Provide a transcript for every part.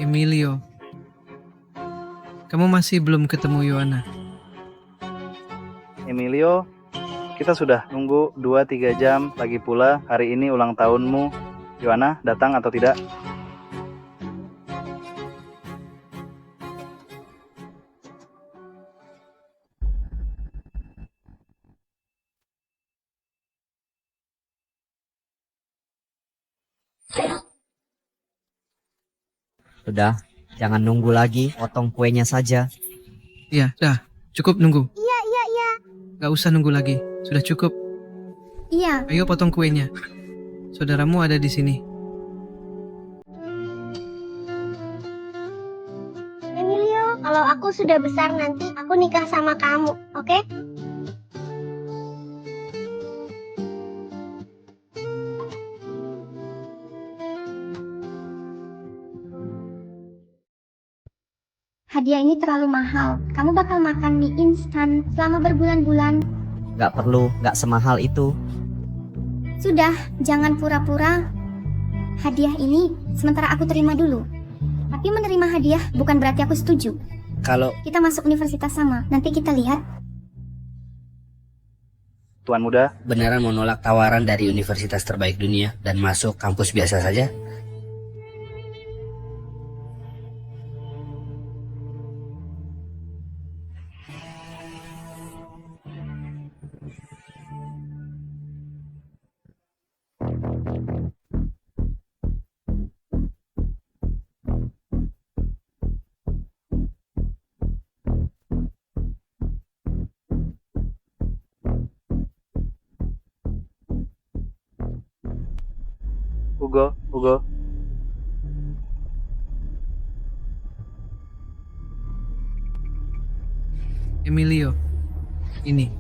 Emilio, kamu masih belum ketemu Yohana? Emilio, kita sudah nunggu 2-3 jam, lagi pula hari ini ulang tahunmu. Yohana datang atau tidak? Sudah, jangan nunggu lagi, potong kuenya saja. Iya, dah, cukup nunggu. Iya. Gak usah nunggu lagi, sudah cukup. Iya. Ayo potong kuenya. Saudaramu ada di sini. Emilio, kalau aku sudah besar nanti aku nikah sama kamu, oke? Hadiah ini terlalu mahal. Kamu bakal makan mie instan selama berbulan-bulan. Gak perlu, gak semahal itu. Sudah, jangan pura-pura. Hadiah ini sementara aku terima dulu. Tapi menerima hadiah bukan berarti aku setuju. Kalau Kita masuk universitas sama, nanti kita lihat. Tuan muda, Beneran mau nolak tawaran dari universitas terbaik dunia dan masuk kampus biasa saja? Hugo, Emilio, ini.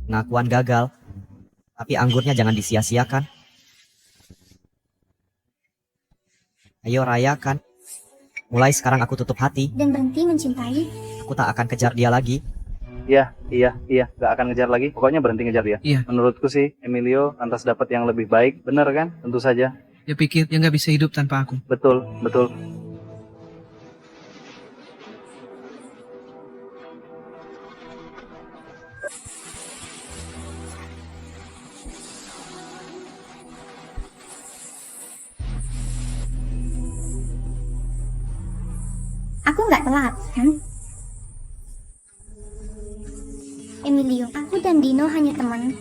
pengakuan gagal, tapi anggurnya jangan disia-siakan. Ayo rayakan. Mulai sekarang aku tutup hati, Dan berhenti mencintai. aku tak akan kejar dia lagi. iya, gak akan ngejar lagi. Pokoknya berhenti ngejar dia. Iya. Menurutku sih, Emilio lantas dapat yang lebih baik. Bener kan? Tentu saja. Dia pikir dia gak bisa hidup tanpa aku. Betul. Aku nggak telat, kan? Emilio, aku dan Dino hanya teman.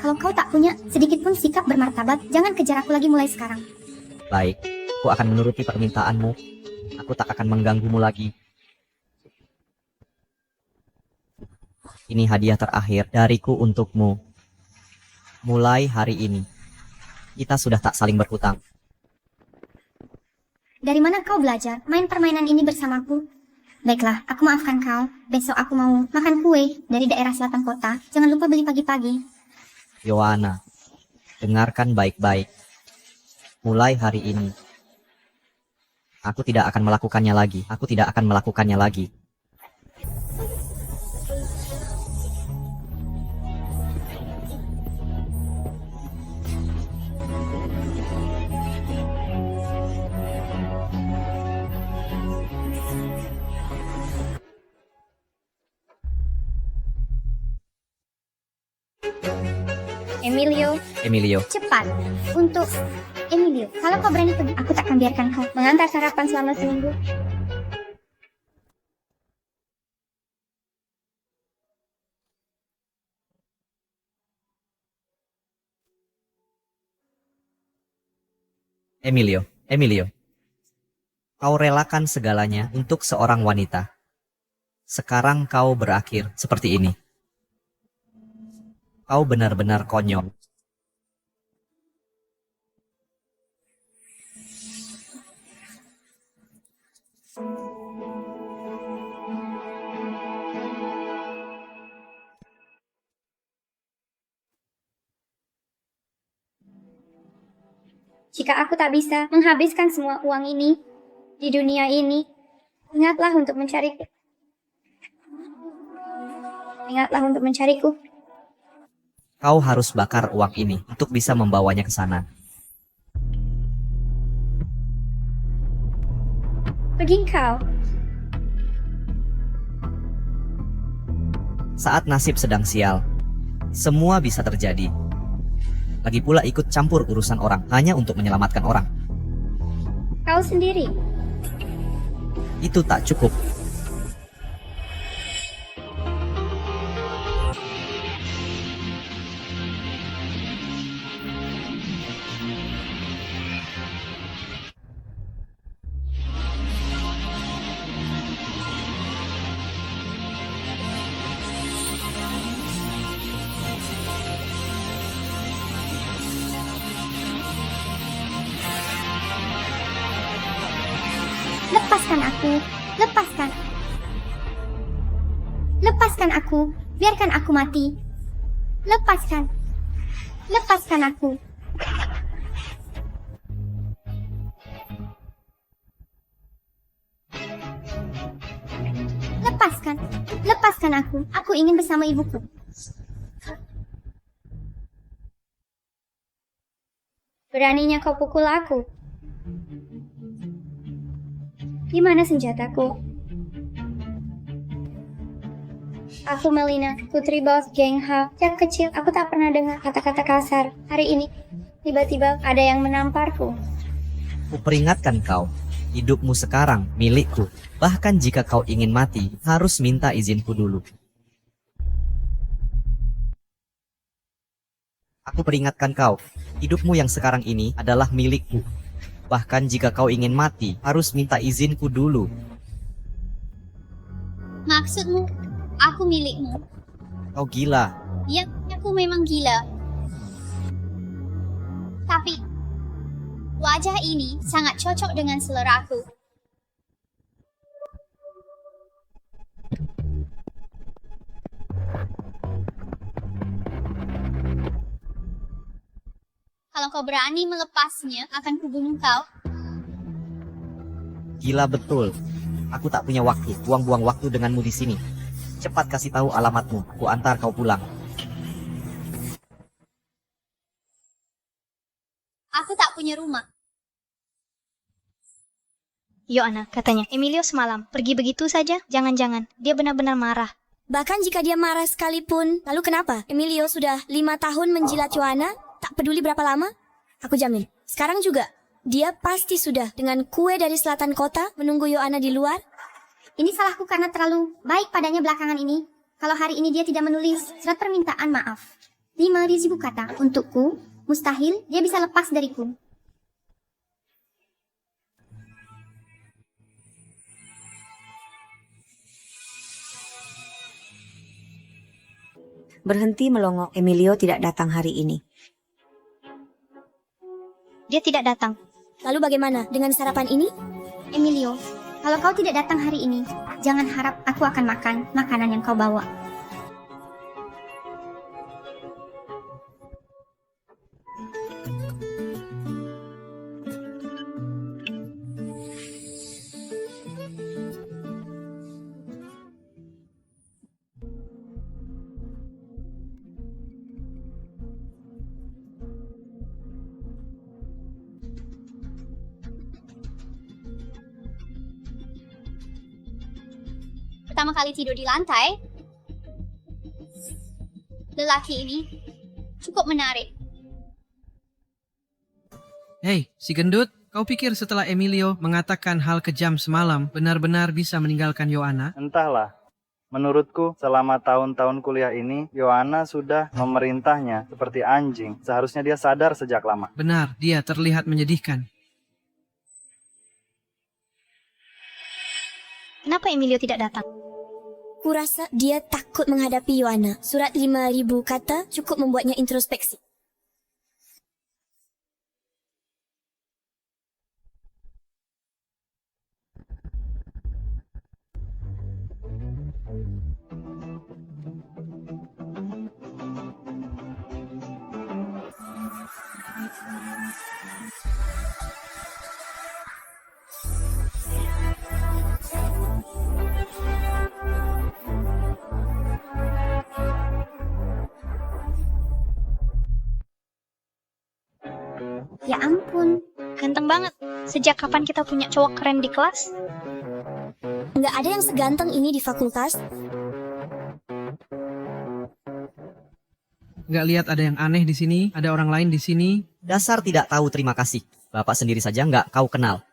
Kalau kau tak punya sedikit pun sikap bermartabat, jangan kejar aku lagi mulai sekarang. Baik, aku akan menuruti permintaanmu. Aku tak akan mengganggumu lagi. Ini hadiah terakhir dariku untukmu. Mulai hari ini, kita sudah tak saling berhutang. Dari mana kau belajar main permainan ini bersamaku? Baiklah, aku maafkan kau. Besok aku mau makan kue dari daerah selatan kota. Jangan lupa beli pagi-pagi. Yohana, dengarkan baik-baik. Mulai hari ini, aku tidak akan melakukannya lagi. Aku tidak akan melakukannya lagi. Emilio, Cepat. Untuk Emilio, kalau kau berani pergi, aku tak akan biarkan kau mengantar sarapan selama seminggu. Emilio. Kau relakan segalanya untuk seorang wanita. Sekarang kau berakhir seperti ini. Kau benar-benar konyol. Jika aku tak bisa menghabiskan semua uang ini di dunia ini, ingatlah untuk mencariku. Ingatlah untuk mencariku. Kau harus bakar uang ini untuk bisa membawanya ke sana. Pergi kau. Saat nasib sedang sial, semua bisa terjadi. Lagi pula ikut campur urusan orang hanya untuk menyelamatkan orang. Kau sendiri. Itu tak cukup. Lepaskan aku. Lepaskan. Lepaskan aku. Biarkan aku mati. Lepaskan. Lepaskan aku. Lepaskan. Lepaskan aku. Aku ingin bersama ibuku. Beraninya kau pukul aku. Di mana senjataku? Aku Melina, putri bos geng Ha. Sejak kecil, aku tak pernah dengar kata-kata kasar. Hari ini, tiba-tiba ada yang menamparku. Kuperingatkan kau, hidupmu sekarang milikku. Bahkan jika kau ingin mati, harus minta izinku dulu. Aku peringatkan kau, hidupmu yang sekarang ini adalah milikku. Bahkan jika kau ingin mati, harus minta izinku dulu. Maksudmu, aku milikmu. Kau gila. Ya, aku memang gila. Tapi, wajah ini sangat cocok dengan seleraku. Kalau kau berani melepasnya, akan kubunuh kau. Gila betul. Aku tak punya waktu, buang-buang waktu denganmu di sini. Cepat kasih tahu alamatmu, aku antar kau pulang. Aku tak punya rumah. Yoana, katanya, Emilio semalam pergi begitu saja? Jangan-jangan, dia benar-benar marah. Bahkan jika dia marah sekalipun, lalu kenapa? Emilio sudah 5 tahun menjilat Yohana, tak peduli berapa lama. Aku jamin, sekarang juga, dia pasti sudah dengan kue dari selatan kota menunggu Yohana di luar. Ini salahku karena terlalu baik padanya belakangan ini. Kalau hari ini dia tidak menulis surat permintaan maaf. 5.000 kata untukku, mustahil dia bisa lepas dariku. Berhenti melongo, Emilio tidak datang hari ini. Dia tidak datang. Lalu bagaimana dengan sarapan ini? Emilio, kalau kau tidak datang hari ini, jangan harap aku akan makan makanan yang kau bawa. Pertama kali tidur di lantai, lelaki ini cukup menarik. Hei, si gendut, kau pikir setelah Emilio mengatakan hal kejam semalam benar-benar bisa meninggalkan Yohana? Entahlah. Menurutku, selama tahun-tahun kuliah ini, Yohana sudah memerintahnya seperti anjing. Seharusnya dia sadar sejak lama. Benar, dia terlihat menyedihkan. Kenapa Emilio tidak datang? Kurasa dia takut menghadapi Yohana. Surat 5.000 kata cukup membuatnya introspeksi. Ya ampun, Ganteng banget. Sejak kapan kita punya cowok keren di kelas? Nggak ada yang seganteng ini di fakultas. Nggak lihat ada yang aneh di sini, ada orang lain di sini. Dasar tidak tahu terima kasih. Bapak sendiri saja nggak kau kenal.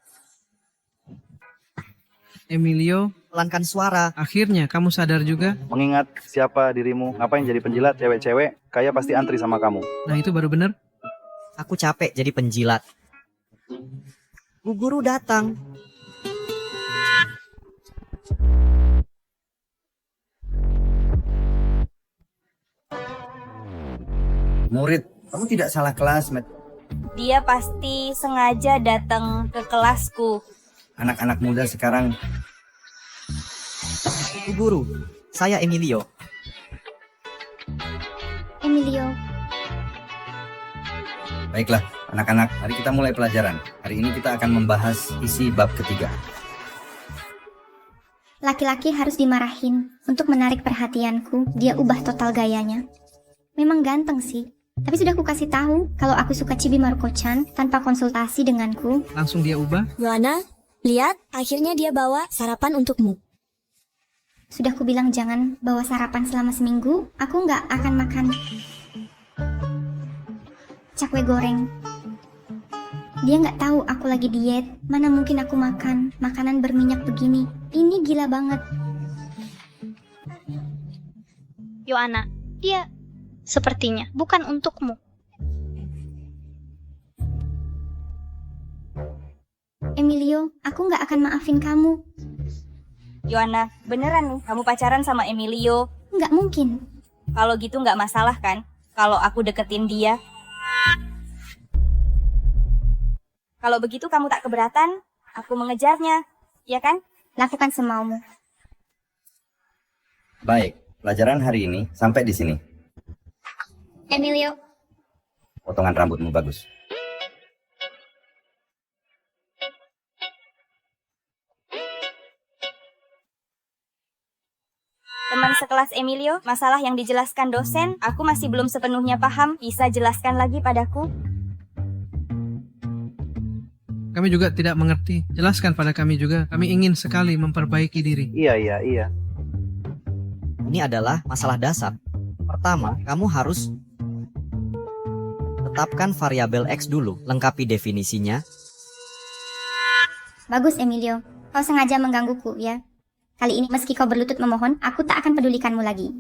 Emilio, Pelankan suara. akhirnya kamu sadar juga. Mengingat siapa dirimu, ngapain jadi penjilat cewek-cewek, kayak pasti antri sama kamu. Nah itu baru bener. Aku capek jadi penjilat. Bu guru datang. Murid, kamu tidak salah kelas, Met. Dia pasti sengaja datang ke kelasku. Anak-anak muda sekarang. Bu guru, saya Emilio. Emilio. Baiklah, anak-anak, mari kita mulai pelajaran. Hari ini kita akan membahas isi bab ketiga. Laki-laki harus dimarahin untuk menarik perhatianku. Dia ubah total gayanya. Memang ganteng sih. Tapi sudah aku kasih tahu kalau aku suka Chibi Maruko-chan tanpa konsultasi denganku. Langsung dia ubah. Yohana, lihat, akhirnya dia bawa sarapan untukmu. Sudah aku bilang jangan bawa sarapan selama seminggu. Aku nggak akan makan cakwe goreng. Dia nggak tahu aku lagi diet. Mana mungkin aku makan makanan berminyak begini. Ini gila banget. Yohana, dia sepertinya bukan untukmu. Emilio, aku nggak akan maafin kamu. Yohana, beneran nih kamu pacaran sama Emilio? Nggak mungkin. Kalau gitu nggak masalah kan? Kalau aku deketin dia? Kalau begitu kamu tak keberatan, aku mengejarnya, ya kan? Lakukan semaumu. Baik, pelajaran hari ini sampai di sini. Emilio. Potongan rambutmu bagus. Teman sekelas Emilio, masalah yang dijelaskan dosen, aku masih belum sepenuhnya paham. Bisa jelaskan lagi padaku? Kami juga tidak mengerti. Jelaskan pada kami juga. Kami ingin sekali memperbaiki diri. Iya. Ini adalah masalah dasar. Pertama, kamu harus tetapkan variabel X dulu, lengkapi definisinya. Bagus, Emilio. Kau sengaja menggangguku, ya? Kali ini meski kau berlutut memohon, aku tak akan pedulikanmu lagi.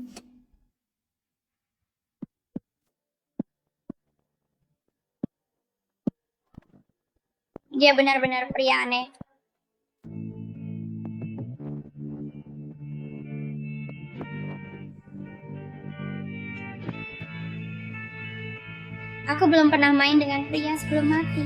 Dia benar-benar pria aneh. Aku belum pernah main dengan pria sebelum mati.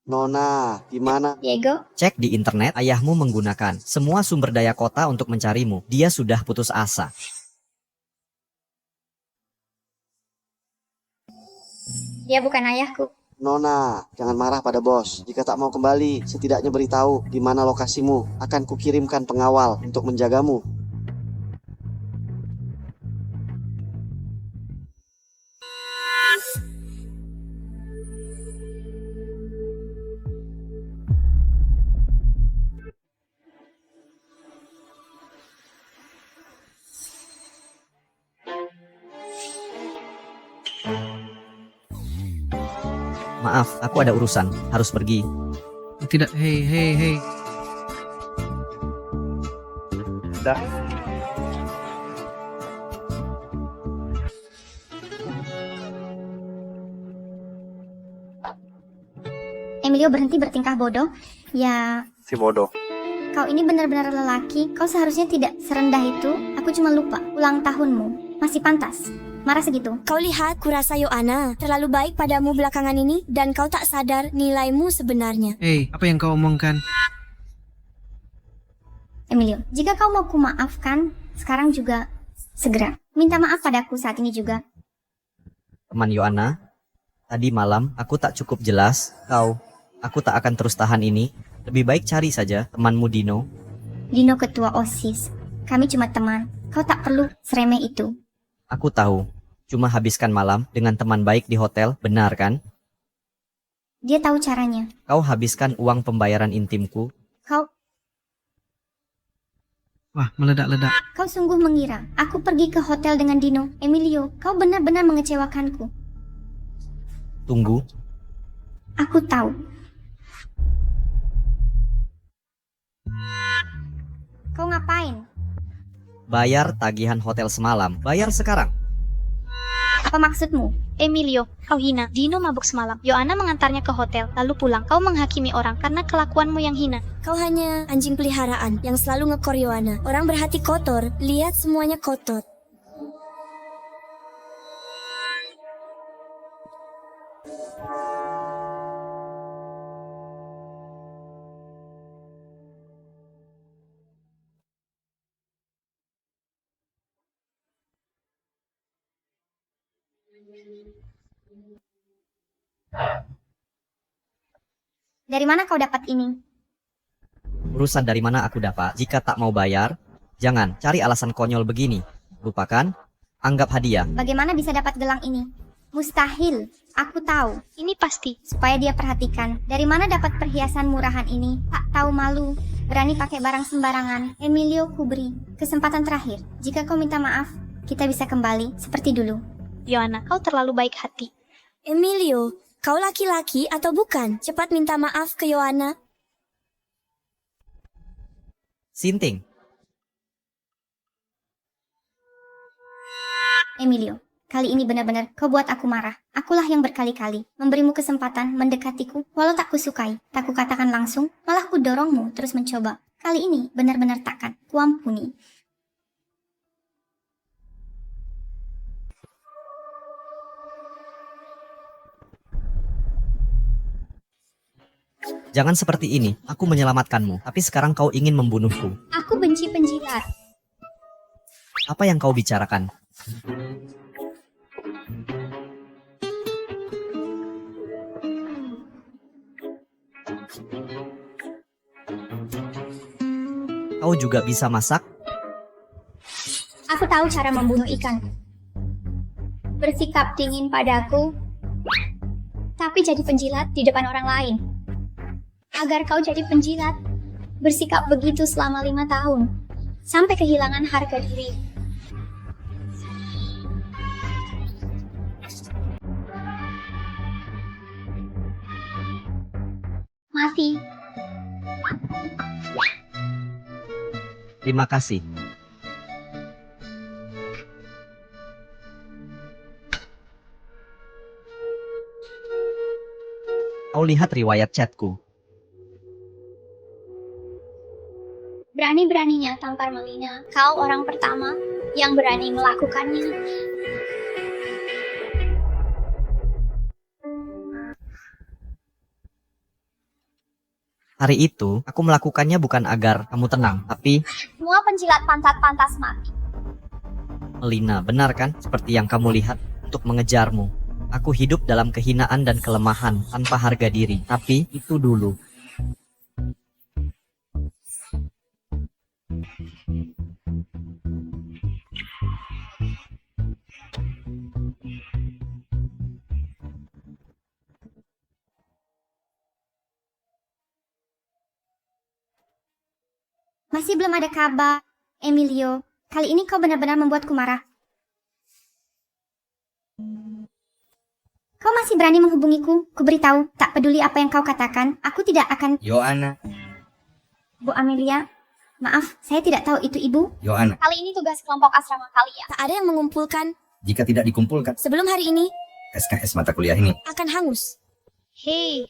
Nona, gimana? Diego, Cek di internet, ayahmu menggunakan semua sumber daya kota untuk mencarimu. Dia sudah putus asa. dia bukan ayahku. Nona, jangan marah pada bos. Jika tak mau kembali, setidaknya beritahu di mana lokasimu. Akan kukirimkan pengawal untuk menjagamu. Maaf, aku ada urusan, harus pergi. Tidak, hei. Dah. Emilio berhenti bertingkah bodoh. Ya, Si bodoh. kau ini benar-benar lelaki. Kau seharusnya tidak serendah itu. Aku cuma lupa. Ulang tahunmu. Masih pantas. Marah segitu. Kau lihat, kurasa Yohana terlalu baik padamu belakangan ini dan kau tak sadar nilaimu sebenarnya. Hei, apa yang kau omongkan? Emilio, jika kau mau kumaafkan, sekarang juga segera. Minta maaf padaku saat ini juga. Teman Yohana, tadi malam aku tak cukup jelas. Aku tak akan terus tahan ini. Lebih baik cari saja temanmu Dino. Dino ketua OSIS. Kami cuma teman. Kau tak perlu seremeh itu. Aku tahu. Cuma habiskan malam dengan teman baik di hotel, benar kan? Dia tahu caranya. Kau habiskan uang pembayaran intimku. Wah, meledak-ledak. Kau sungguh mengira aku pergi ke hotel dengan Dino. Emilio, kau benar-benar mengecewakanku. Tunggu. Aku tahu. Kau ngapain? Bayar tagihan hotel semalam. Bayar sekarang. Apa maksudmu? Emilio, kau hina. Dino mabuk semalam. Joanna mengantarnya ke hotel, lalu pulang. Kau menghakimi orang karena kelakuanmu yang hina. Kau hanya anjing peliharaan yang selalu ngekor Joanna. Orang berhati kotor, lihat semuanya kotor. Dari mana kau dapat ini? Urusan dari mana aku dapat? Jika tak mau bayar, jangan cari alasan konyol begini. Lupakan, anggap hadiah. Bagaimana bisa dapat gelang ini? Mustahil. Aku tahu. Ini pasti. Supaya dia perhatikan. Dari mana dapat perhiasan murahan ini? Tak tahu malu. Berani pakai barang sembarangan. Emilio, ku beri kesempatan terakhir. Jika kau minta maaf, kita bisa kembali seperti dulu. Joanna, kau terlalu baik hati. Emilio, kau laki-laki atau bukan? Cepat minta maaf ke Joanna. Sinting. Emilio, kali ini benar-benar kau buat aku marah. Akulah yang berkali-kali memberimu kesempatan mendekatiku, walau tak kusukai, tak kukatakan langsung, malah ku dorongmu terus mencoba. Kali ini benar-benar takkan kuampuni. Jangan seperti ini, aku menyelamatkanmu, tapi sekarang kau ingin membunuhku. Aku benci penjilat. Apa yang kau bicarakan? Kau juga bisa masak? Aku tahu cara membunuh ikan. Bersikap dingin padaku, tapi jadi penjilat di depan orang lain. Agar kau jadi penjilat, bersikap begitu selama 5 tahun, sampai kehilangan harga diri. Mati. Terima kasih. Kau lihat riwayat chatku. Berani-beraninya tampar Melina. Kau orang pertama yang berani melakukannya. Hari itu, aku melakukannya bukan agar kamu tenang, tapi Semua penjilat pantat pantas mati. Melina, benar kan? Seperti yang kamu lihat, untuk mengejarmu. Aku hidup dalam kehinaan dan kelemahan, tanpa harga diri. Tapi, itu dulu. Masih belum ada kabar. Emilio, kali ini kau benar-benar membuatku marah. Kau masih berani menghubungiku? Kuberitahu, tak peduli apa yang kau katakan, aku tidak akan... Joanna. Bu Amelia, maaf, saya tidak tahu itu ibu. Joanna. Kali ini tugas kelompok asrama kalian. Tak ada yang mengumpulkan. Jika tidak dikumpulkan, Sebelum hari ini, SKS mata kuliah ini akan hangus. Hei,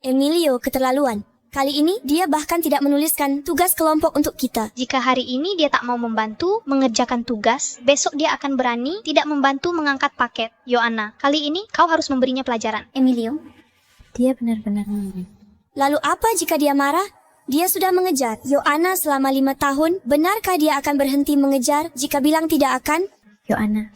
Emilio keterlaluan. Kali ini, dia bahkan tidak menuliskan tugas kelompok untuk kita. jika hari ini dia tak mau membantu mengerjakan tugas, besok dia akan berani tidak membantu mengangkat paket. Joanna, kali ini kau harus memberinya pelajaran. Emilio, Dia benar-benar Lalu apa jika dia marah? Dia sudah mengejar Joanna selama 5 tahun. Benarkah dia akan berhenti mengejar jika bilang tidak akan? Joanna,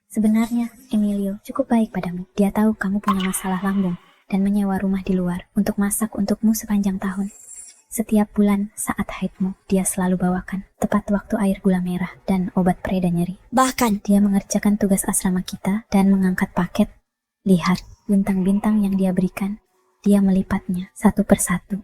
sebenarnya Emilio cukup baik padamu. Dia tahu kamu punya masalah lambung dan menyewa rumah di luar untuk masak untukmu sepanjang tahun. Setiap bulan saat haidmu, dia selalu bawakan tepat waktu air gula merah dan obat pereda nyeri. Bahkan, Dia mengerjakan tugas asrama kita dan mengangkat paket. Lihat, bintang-bintang yang dia berikan, dia melipatnya satu persatu.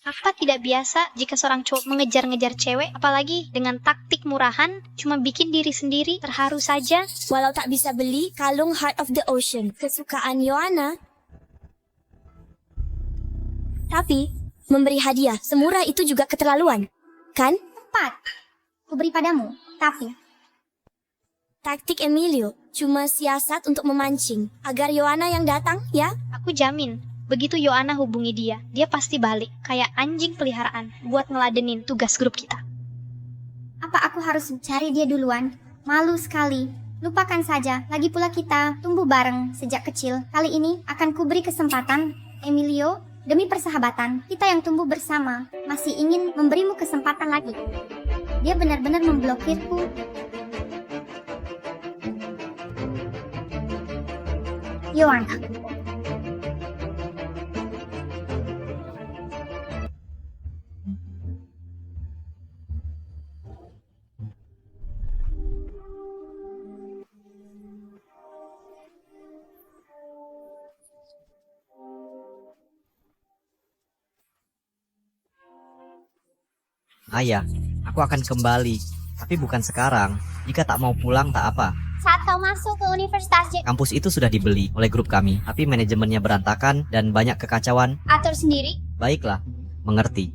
Apa tidak biasa jika seorang cowok mengejar-ngejar cewek, apalagi dengan taktik murahan, cuma bikin diri sendiri terharu saja? walau tak bisa beli kalung Heart of the Ocean kesukaan Joanna, tapi memberi hadiah semurah itu juga keterlaluan, kan? Tepat. Ku beri padamu, tapi Taktik Emilio cuma siasat untuk memancing agar Joanna yang datang, ya? Aku jamin, begitu Joanna hubungi dia, dia pasti balik kayak anjing peliharaan buat ngeladenin tugas grup kita. apa aku harus cari dia duluan? Malu sekali. Lupakan saja, lagi pula kita tumbuh bareng sejak kecil. Kali ini akan kuberi kesempatan, Emilio. Demi persahabatan, kita yang tumbuh bersama masih ingin memberimu kesempatan lagi. Dia benar-benar memblokirku. Joanna. Ayah, aku akan kembali. Tapi bukan sekarang. Jika tak mau pulang tak apa. Saat kau masuk ke Universitas Kampus itu sudah dibeli oleh grup kami. Tapi manajemennya berantakan dan banyak kekacauan. atur sendiri. Baiklah, mengerti.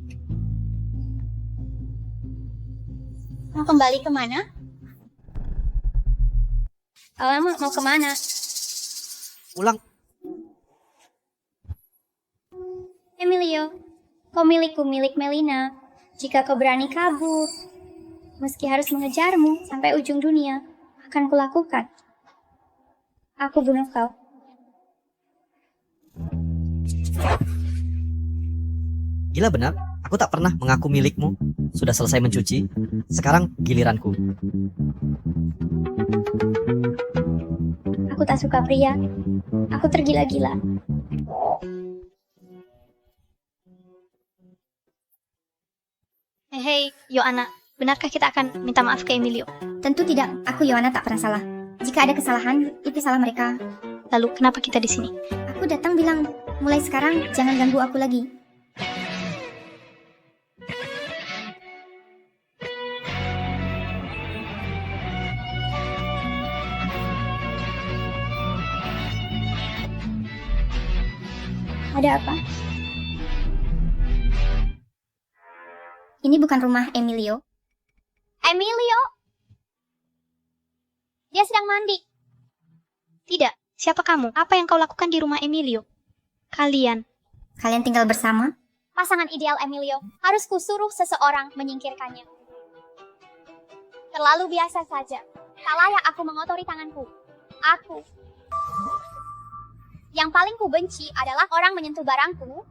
Mau kembali kemana? Alamak, mau kemana? Pulang. Emilio, kau milikku, milik Melina. Jika kau berani kabur, meski harus mengejarmu sampai ujung dunia, akan kulakukan. Aku bunuh kau. Gila benar, aku tak pernah mengaku milikmu. Sudah selesai mencuci. Sekarang giliranku. Aku tak suka pria. Aku tergila-gila. Hei, Joanna, benarkah kita akan minta maaf ke Emilio? Tentu tidak. Aku Joanna tak pernah salah. Jika ada kesalahan, itu salah mereka. Lalu kenapa kita di sini? Aku datang bilang, mulai sekarang jangan ganggu aku lagi. Ada apa? Ini bukan rumah Emilio. Emilio? Dia sedang mandi. Tidak, siapa kamu? Apa yang kau lakukan di rumah Emilio? Kalian tinggal bersama? Pasangan ideal Emilio. Harus kusuruh seseorang menyingkirkannya. Terlalu biasa saja. Tak layak aku mengotori tanganku. Aku. Yang paling ku benci adalah orang menyentuh barangku.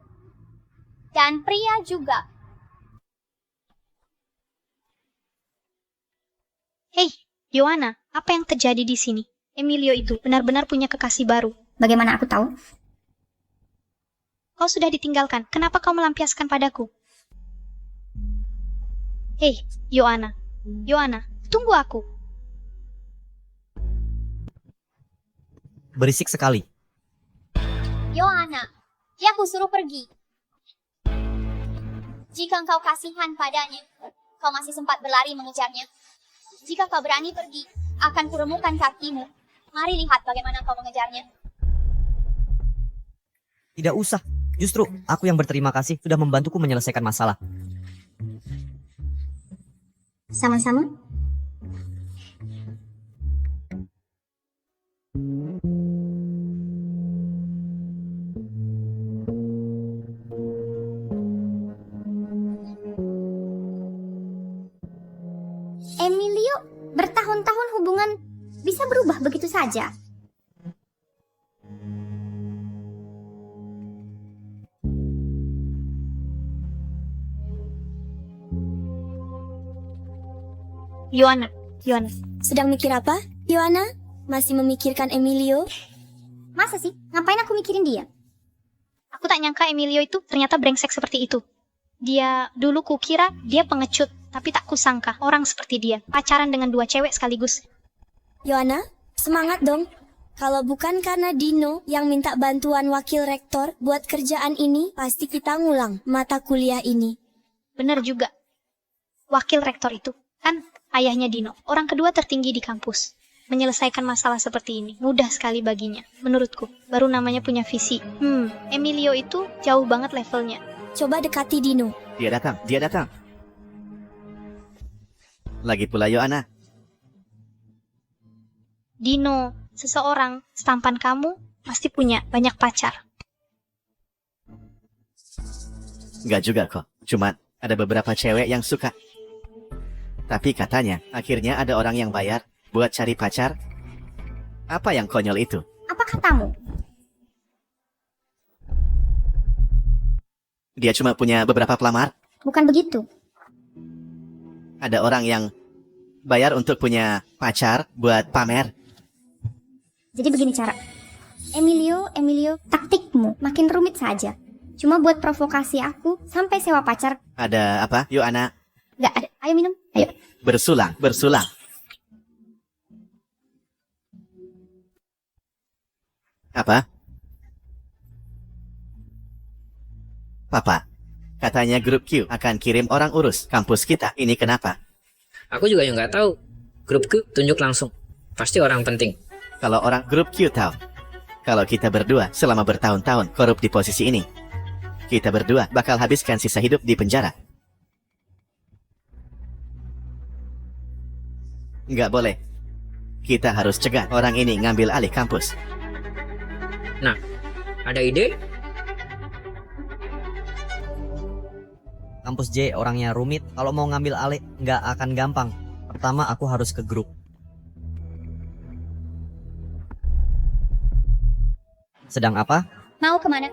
Dan pria juga. Hei, Joanna, apa yang terjadi di sini? Emilio itu benar-benar punya kekasih baru. Bagaimana aku tahu? Kau sudah ditinggalkan, kenapa kau melampiaskan padaku? Hei, Joanna. Joanna, tunggu aku. Berisik sekali. Joanna, dia aku suruh pergi. Jika engkau kasihan padanya, kau masih sempat berlari mengejarnya. Jika kau berani pergi, akan kuremukkan kakimu. Mari lihat bagaimana kau mengejarnya. Tidak usah. Justru aku yang berterima kasih sudah membantuku menyelesaikan masalah. Sama-sama. Emilio, bertahun-tahun hubungan bisa berubah begitu saja. Joanna. Sedang mikir apa, Joanna? Masih memikirkan Emilio? Masa sih? Ngapain aku mikirin dia? Aku tak nyangka Emilio itu ternyata brengsek seperti itu. Dia dulu kukira dia pengecut, tapi tak kusangka orang seperti dia pacaran dengan 2 cewek sekaligus. Yohana, semangat dong. Kalau bukan karena Dino yang minta bantuan wakil rektor buat kerjaan ini, pasti kita ngulang mata kuliah ini. Bener juga. Wakil rektor itu kan ayahnya Dino, orang kedua tertinggi di kampus. Menyelesaikan masalah seperti ini mudah sekali baginya. Menurutku, baru namanya punya visi. Emilio itu jauh banget levelnya. Coba dekati Dino. Dia datang. Lagi pula Yohana. Dino, seseorang setampan kamu pasti punya banyak pacar. Enggak juga kok. Cuma ada beberapa cewek yang suka. Tapi katanya akhirnya ada orang yang bayar buat cari pacar. Apa yang konyol itu? Apa katamu? Dia cuma punya beberapa pelamar. Bukan begitu. Ada orang yang bayar untuk punya pacar buat pamer. Jadi begini cara. Emilio, taktikmu makin rumit saja. Cuma buat provokasi aku sampai sewa pacar. Ada apa, Yohana? Gak ada. Ayo minum. Ayo. Bersulang. Apa? Papa, katanya grup Q akan kirim orang urus kampus kita. Ini kenapa? Aku juga yang nggak tahu. Grup Q tunjuk langsung. Pasti orang penting. Kalau orang grup Q tahu, kalau kita berdua selama bertahun-tahun korup di posisi ini, kita berdua bakal habiskan sisa hidup di penjara. Nggak boleh. Kita harus cegah orang ini ngambil alih kampus. Nah, ada ide? Kampus J orangnya rumit. Kalau mau ngambil alih nggak akan gampang. Pertama aku harus ke grup. Sedang apa? Mau kemana?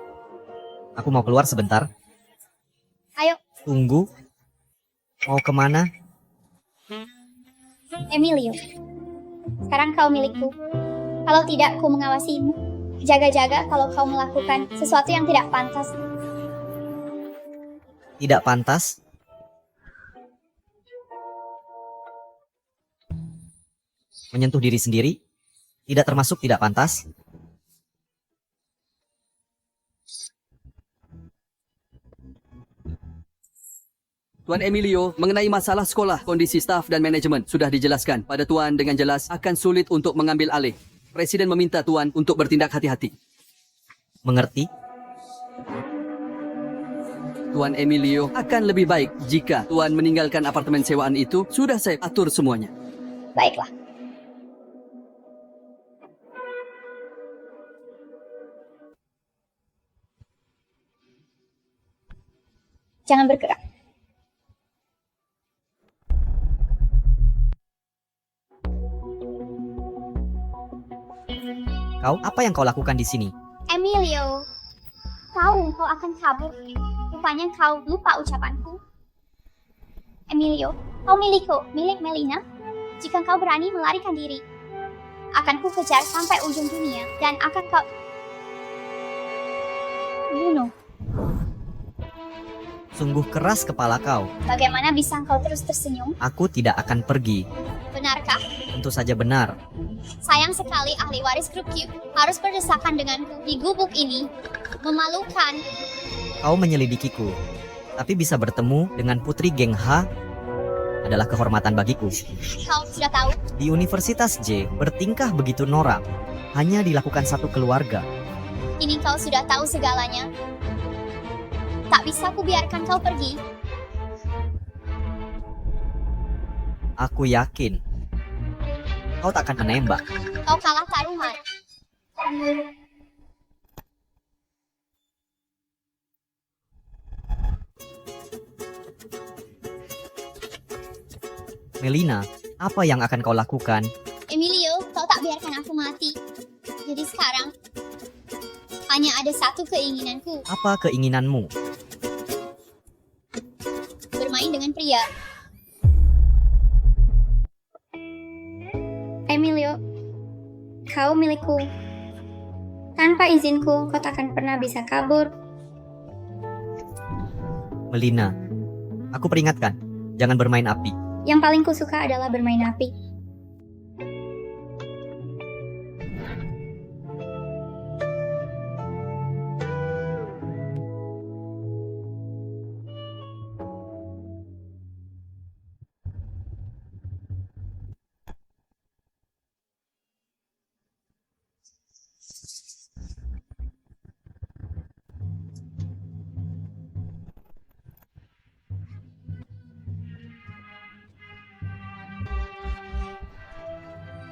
Aku mau keluar sebentar. Ayo. Tunggu. Mau kemana? Emilio. Sekarang kau milikku. Kalau tidak, ku mengawasimu. Jaga-jaga kalau kau melakukan sesuatu yang tidak pantas. Tidak pantas? Menyentuh diri sendiri? Tidak termasuk tidak pantas? Tuan Emilio, mengenai masalah sekolah, kondisi staf dan manajemen sudah dijelaskan pada Tuan dengan jelas akan sulit untuk mengambil alih. Presiden meminta Tuan untuk bertindak hati-hati. Mengerti? Tuan Emilio, akan lebih baik jika Tuan meninggalkan apartemen sewaan itu. Sudah saya atur semuanya. Baiklah. Jangan bergerak. Kau, apa yang kau lakukan di sini? Emilio, tahu kau akan kabur. Rupanya kau lupa ucapanku. Emilio, kau milik Melina. Jika kau berani melarikan diri, akan ku kejar sampai ujung dunia dan akan kau bunuh. Sungguh keras kepala kau. Bagaimana bisa kau terus tersenyum? Aku tidak akan pergi. Benarkah? Tentu saja benar. Sayang sekali ahli waris grup Q harus berdesakan denganku di gubuk ini. Memalukan. Kau menyelidikiku, tapi bisa bertemu dengan putri geng H adalah kehormatan bagiku. Kau sudah tahu? Di Universitas J, bertingkah begitu norak hanya dilakukan satu keluarga. Ini kau sudah tahu segalanya. Tak bisa ku biarkan kau pergi. Aku yakin kau tak akan menembak. Kau kalah taruhan. Melina, apa yang akan kau lakukan? Emilio, kau tak biarkan aku mati. Jadi sekarang hanya ada satu keinginanku. Apa keinginanmu? Bermain dengan pria. Emilio, kau milikku. Tanpa izinku, kau takkan pernah bisa kabur Melina, aku peringatkan, jangan bermain api. Yang paling kusuka adalah bermain api.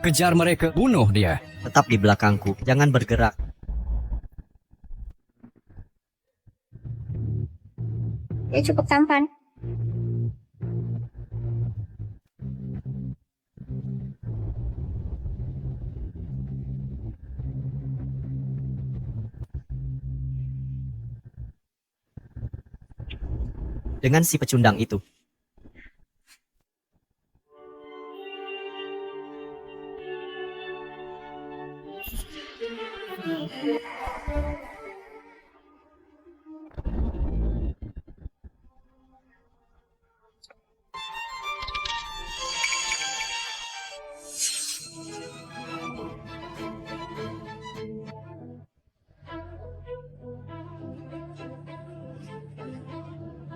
Kejar mereka, bunuh dia. Tetap di belakangku, jangan bergerak. Dia cukup tampan. Dengan si pecundang itu.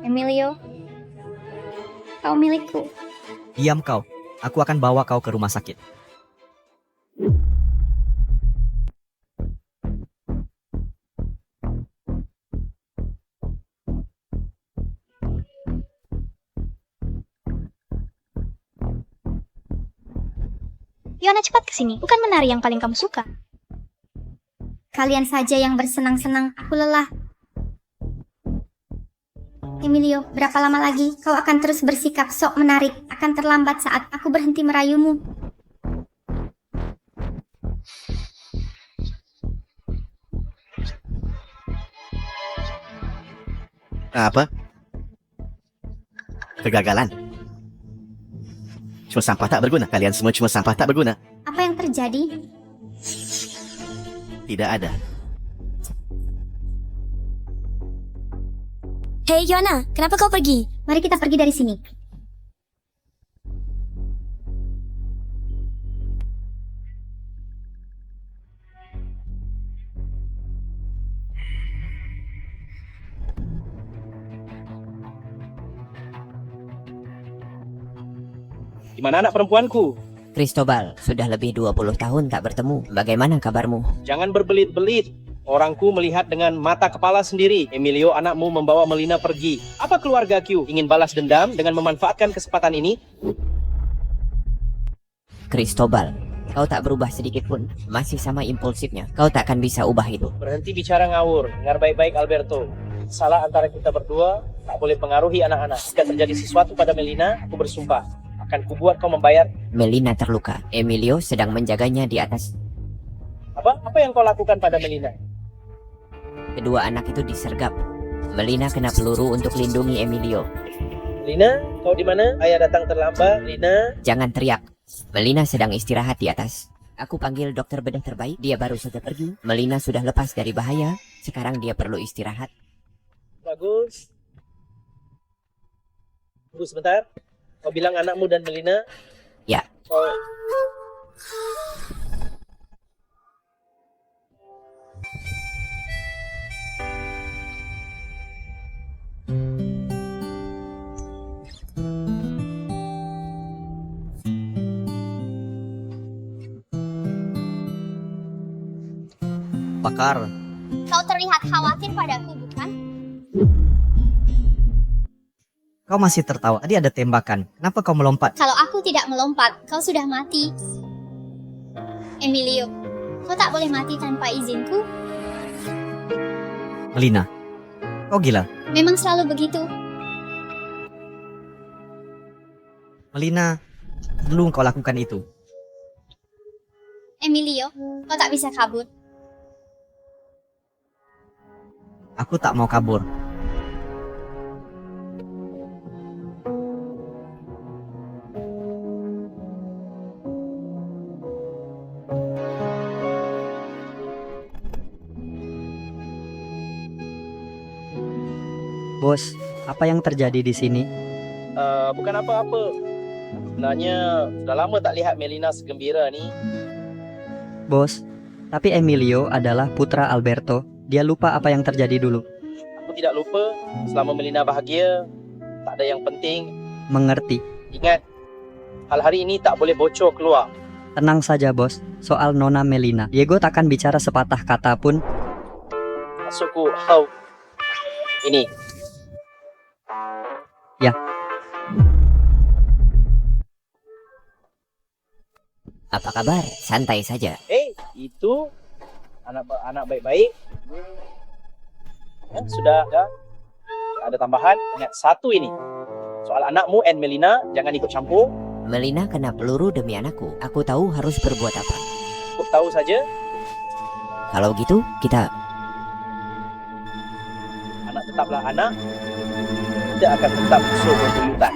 Emilio, kau milikku. Diam kau, aku akan bawa kau ke rumah sakit. Yona, cepat kesini. Bukan menari yang paling kamu suka. Kalian saja yang bersenang-senang, aku lelah. Emilio, berapa lama lagi kau akan terus bersikap sok menarik? Akan terlambat saat aku berhenti merayumu. Apa? Kegagalan. Cuma sampah tak berguna. Kalian semua cuma sampah tak berguna. Apa yang terjadi? Tidak ada. Hei Yona, kenapa kau pergi? Mari kita pergi dari sini. Di mana anak perempuanku? Cristobal, sudah lebih 20 tahun tak bertemu. Bagaimana kabarmu? Jangan berbelit-belit. Orangku melihat dengan mata kepala sendiri. Emilio, anakmu membawa Melina pergi. Apa keluarga Q ingin balas dendam dengan memanfaatkan kesempatan ini? Cristobal, kau tak berubah sedikit pun. Masih sama impulsifnya. Kau tak akan bisa ubah itu. Berhenti bicara ngawur. Dengar baik-baik, Alberto. Salah antara kita berdua tak boleh pengaruhi anak-anak. Jika terjadi sesuatu pada Melina, aku bersumpah akan kubuat kau membayar. Melina terluka. Emilio sedang menjaganya di atas. Apa yang kau lakukan pada Melina? Kedua anak itu disergap. Melina kena peluru untuk lindungi Emilio. Melina, kau di mana? Ayah datang terlambat. Melina. Jangan teriak. Melina sedang istirahat di atas. Aku panggil dokter bedah terbaik. Dia baru saja pergi. Melina sudah lepas dari bahaya. Sekarang dia perlu istirahat. Bagus. Tunggu sebentar. Kau bilang anakmu dan Melina? Ya. Oh. Bakar. Kau terlihat khawatir padaku, bukan? Kau masih tertawa. Tadi ada tembakan. Kenapa kau melompat? Kalau aku tidak melompat, kau sudah mati. Emilio, kau tak boleh mati tanpa izinku. Melina, kau gila. Memang selalu begitu. Melina, belum kau lakukan itu. Emilio, kau tak bisa kabur. Aku tak mau kabur. Bos, Apa yang terjadi di sini? Bukan apa-apa. Sebenarnya sudah lama tak lihat Melina segembira ni. Bos, tapi Emilio adalah putra Alberto. Dia lupa apa yang terjadi dulu. Aku tidak lupa. Selama Melina bahagia, tak ada yang penting. Mengerti. Ingat, hal hari ini tak boleh bocor keluar. Tenang saja, Bos. Soal Nona Melina, Diego takkan bicara sepatah kata pun. Maksudku, how? Ini. Ya. Apa kabar? Santai saja. Itu anak baik-baik. Ya, sudah. Tak ada tambahan. Ingat satu ini. Soal anakmu and Melina, jangan ikut campur. Melina kena peluru demi anakku. Aku tahu harus berbuat apa. Aku tahu saja. Kalau gitu, kita... Anak tetaplah anak. Tidak akan tetap musuh berbuyutan.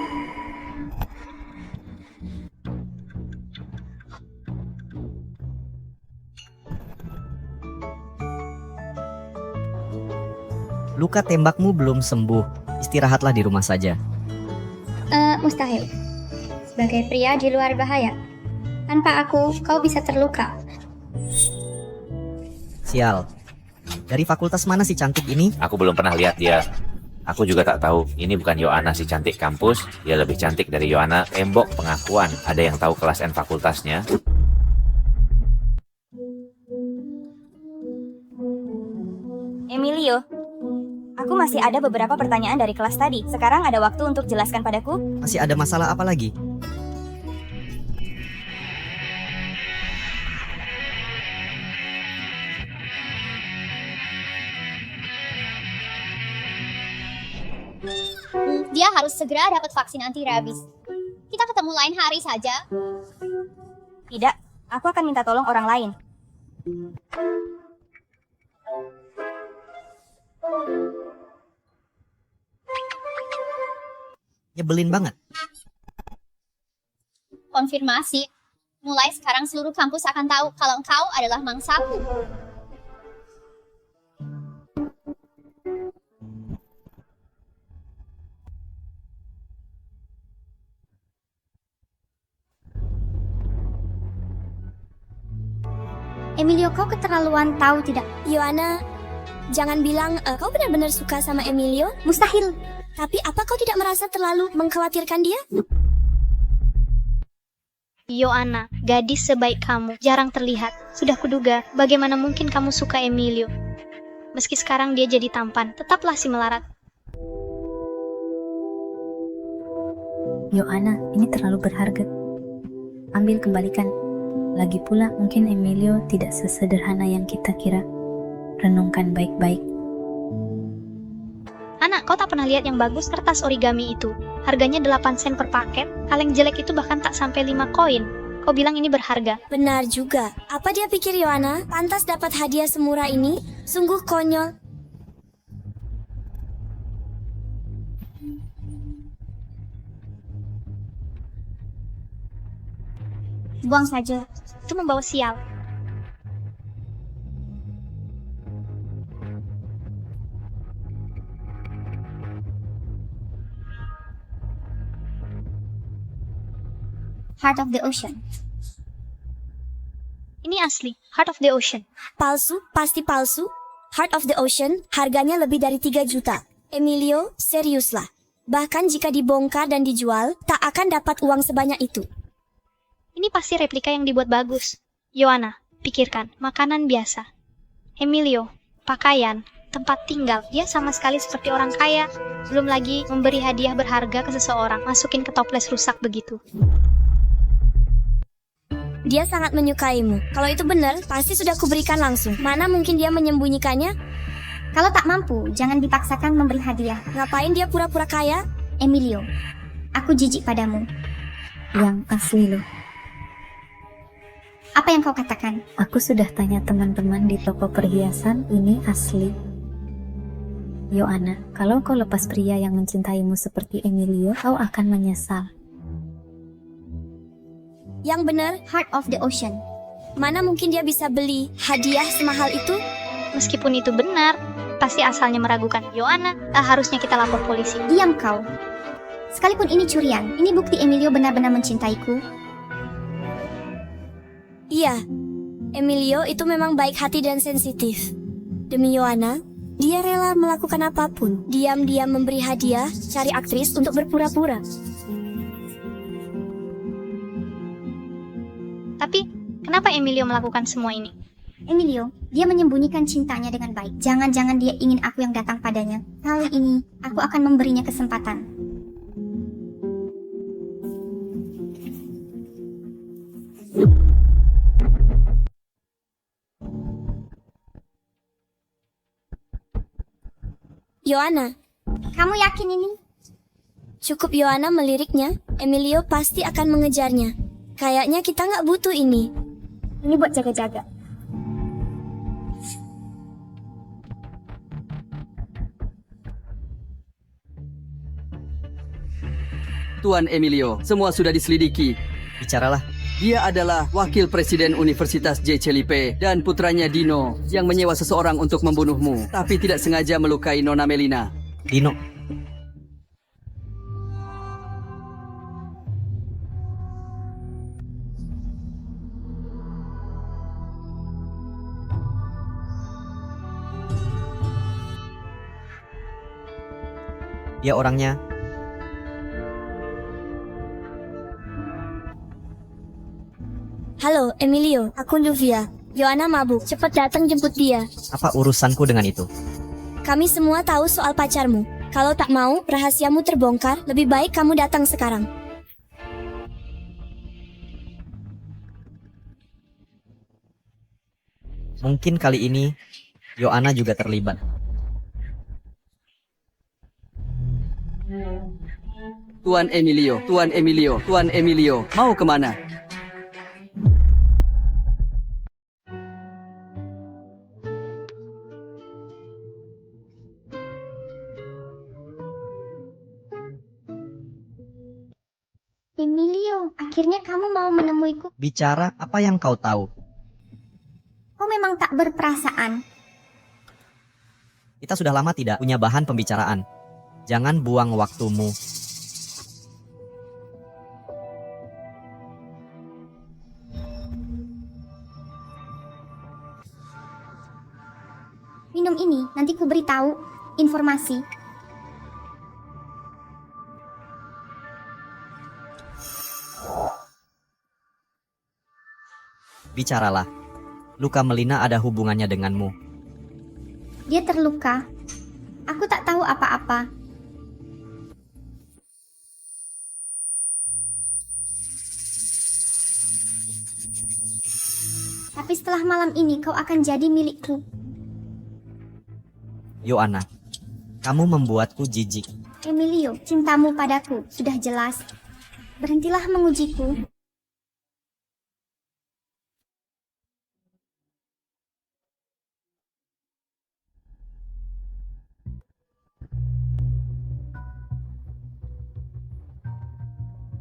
Luka tembakmu belum sembuh. Istirahatlah di rumah saja. Mustahil. Sebagai pria di luar bahaya. Tanpa aku, kau bisa terluka. Sial. Dari fakultas mana si cantik ini? Aku belum pernah lihat dia. Aku juga tak tahu. Ini bukan Yohana si cantik kampus. Dia lebih cantik dari Yohana. Tembok pengakuan. Ada yang tahu kelas N fakultasnya? Emilio, aku masih ada beberapa pertanyaan dari kelas tadi. Sekarang ada waktu untuk jelaskan padaku? Masih ada masalah apa lagi? Dia harus segera dapat vaksin anti rabies. Kita ketemu lain hari saja. Tidak, aku akan minta tolong orang lain. Nyebelin banget. Konfirmasi. Mulai sekarang seluruh kampus akan tahu kalau engkau adalah mangsaku. Emilio, kau keterlaluan, tahu tidak? Yohana, jangan bilang kau benar-benar suka sama Emilio. Mustahil. Tapi apa kau tidak merasa terlalu mengkhawatirkan dia? Yohana, gadis sebaik kamu, jarang terlihat. Sudah kuduga, bagaimana mungkin kamu suka Emilio? Meski sekarang dia jadi tampan, tetaplah si melarat. Yohana, ini terlalu berharga. Ambil, kembalikan. Lagi pula, mungkin Emilio tidak sesederhana yang kita kira. Renungkan baik-baik. Anak, kau tak pernah lihat yang bagus kertas origami itu? Harganya 8 sen per paket. Kaleng jelek itu bahkan tak sampai 5 koin. Kau bilang ini berharga. Benar juga. Apa dia pikir Yohana pantas dapat hadiah semurah ini? Sungguh konyol. Buang saja. Itu membawa sial. Heart of the Ocean. Ini asli, Heart of the Ocean. Palsu, pasti palsu. Heart of the Ocean, harganya lebih dari 3 juta. Emilio, seriuslah. Bahkan jika dibongkar dan dijual, tak akan dapat uang sebanyak itu. Ini pasti replika yang dibuat bagus. Yohana, pikirkan, makanan biasa. Emilio, pakaian, tempat tinggal. Dia sama sekali seperti orang kaya. Belum lagi memberi hadiah berharga ke seseorang. Masukin ke toples rusak begitu. Dia sangat menyukaimu. Kalau itu benar, pasti sudah kuberikan langsung. Mana mungkin dia menyembunyikannya? Kalau tak mampu, jangan dipaksakan memberi hadiah. Ngapain dia pura-pura kaya? Emilio, aku jijik padamu. Yang asli loh. Apa yang kau katakan? Aku sudah tanya teman-teman di toko perhiasan, ini asli. Yohana, kalau kau lepas pria yang mencintaimu seperti Emilio, kau akan menyesal. Yang benar, Heart of the Ocean. Mana mungkin dia bisa beli hadiah semahal itu? Meskipun itu benar, Apa sih asalnya meragukan Yohana? Harusnya kita lapor polisi. Diam kau. Sekalipun ini curian, ini bukti Emilio benar-benar mencintaiku. Iya, Emilio itu memang baik hati dan sensitif. Demi Yohana, dia rela melakukan apapun. Diam-diam memberi hadiah, cari aktris untuk berpura-pura. Tapi, kenapa Emilio melakukan semua ini? Emilio, dia menyembunyikan cintanya dengan baik. Jangan-jangan dia ingin aku yang datang padanya. Kali ini, aku akan memberinya kesempatan. Yohana, kamu yakin ini? Cukup Yohana meliriknya, Emilio pasti akan mengejarnya. Kayaknya kita nggak butuh ini. Ini buat jaga-jaga. Tuan Emilio, semua sudah diselidiki. Bicaralah. Dia adalah wakil presiden Universitas J. Celipe dan putranya Dino yang menyewa seseorang untuk membunuhmu, tapi tidak sengaja melukai Nona Melina. Dino. Dia orangnya. Halo, Emilio. Aku Luvia. Yohana mabuk. Cepat datang jemput dia. Apa urusanku dengan itu? Kami semua tahu soal pacarmu. Kalau tak mau rahasiamu terbongkar, lebih baik kamu datang sekarang. Mungkin kali ini Yohana juga terlibat. Tuan Emilio, Tuan Emilio, Tuan Emilio, mau kemana? Emilio, akhirnya kamu mau menemuiku. Bicara apa yang kau tahu. Kau memang tak berperasaan. Kita sudah lama tidak punya bahan pembicaraan. Jangan buang waktumu. Minum ini, nanti ku beritahu informasi. Bicaralah. Luka Melina ada hubungannya denganmu. Dia terluka. Aku tak tahu apa-apa. Tapi setelah malam ini kau akan jadi milikku. Yohana, kamu membuatku jijik. Emilio, cintamu padaku sudah jelas. Berhentilah mengujiku.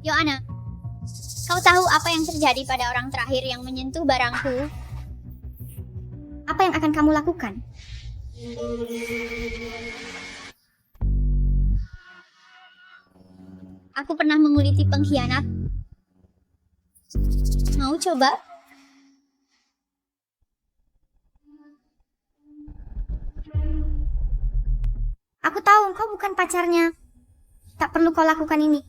Yohana, kau tahu apa yang terjadi pada orang terakhir yang menyentuh barangku? Apa yang akan kamu lakukan? Aku pernah menguliti pengkhianat. Mau coba? Aku tahu kau bukan pacarnya. Tak perlu kau lakukan ini.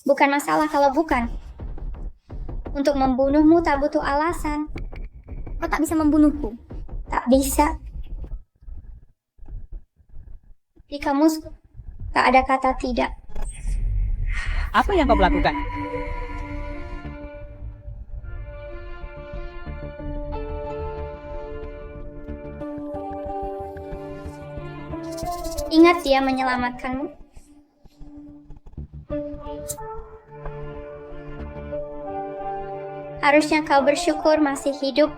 Bukan masalah kalau bukan. Untuk membunuhmu tak butuh alasan. Kau tak bisa membunuhku. Tak bisa. Di kamus tak ada kata tidak. Apa yang kau lakukan? Ingat dia menyelamatkanmu. Harusnya kau bersyukur masih hidup.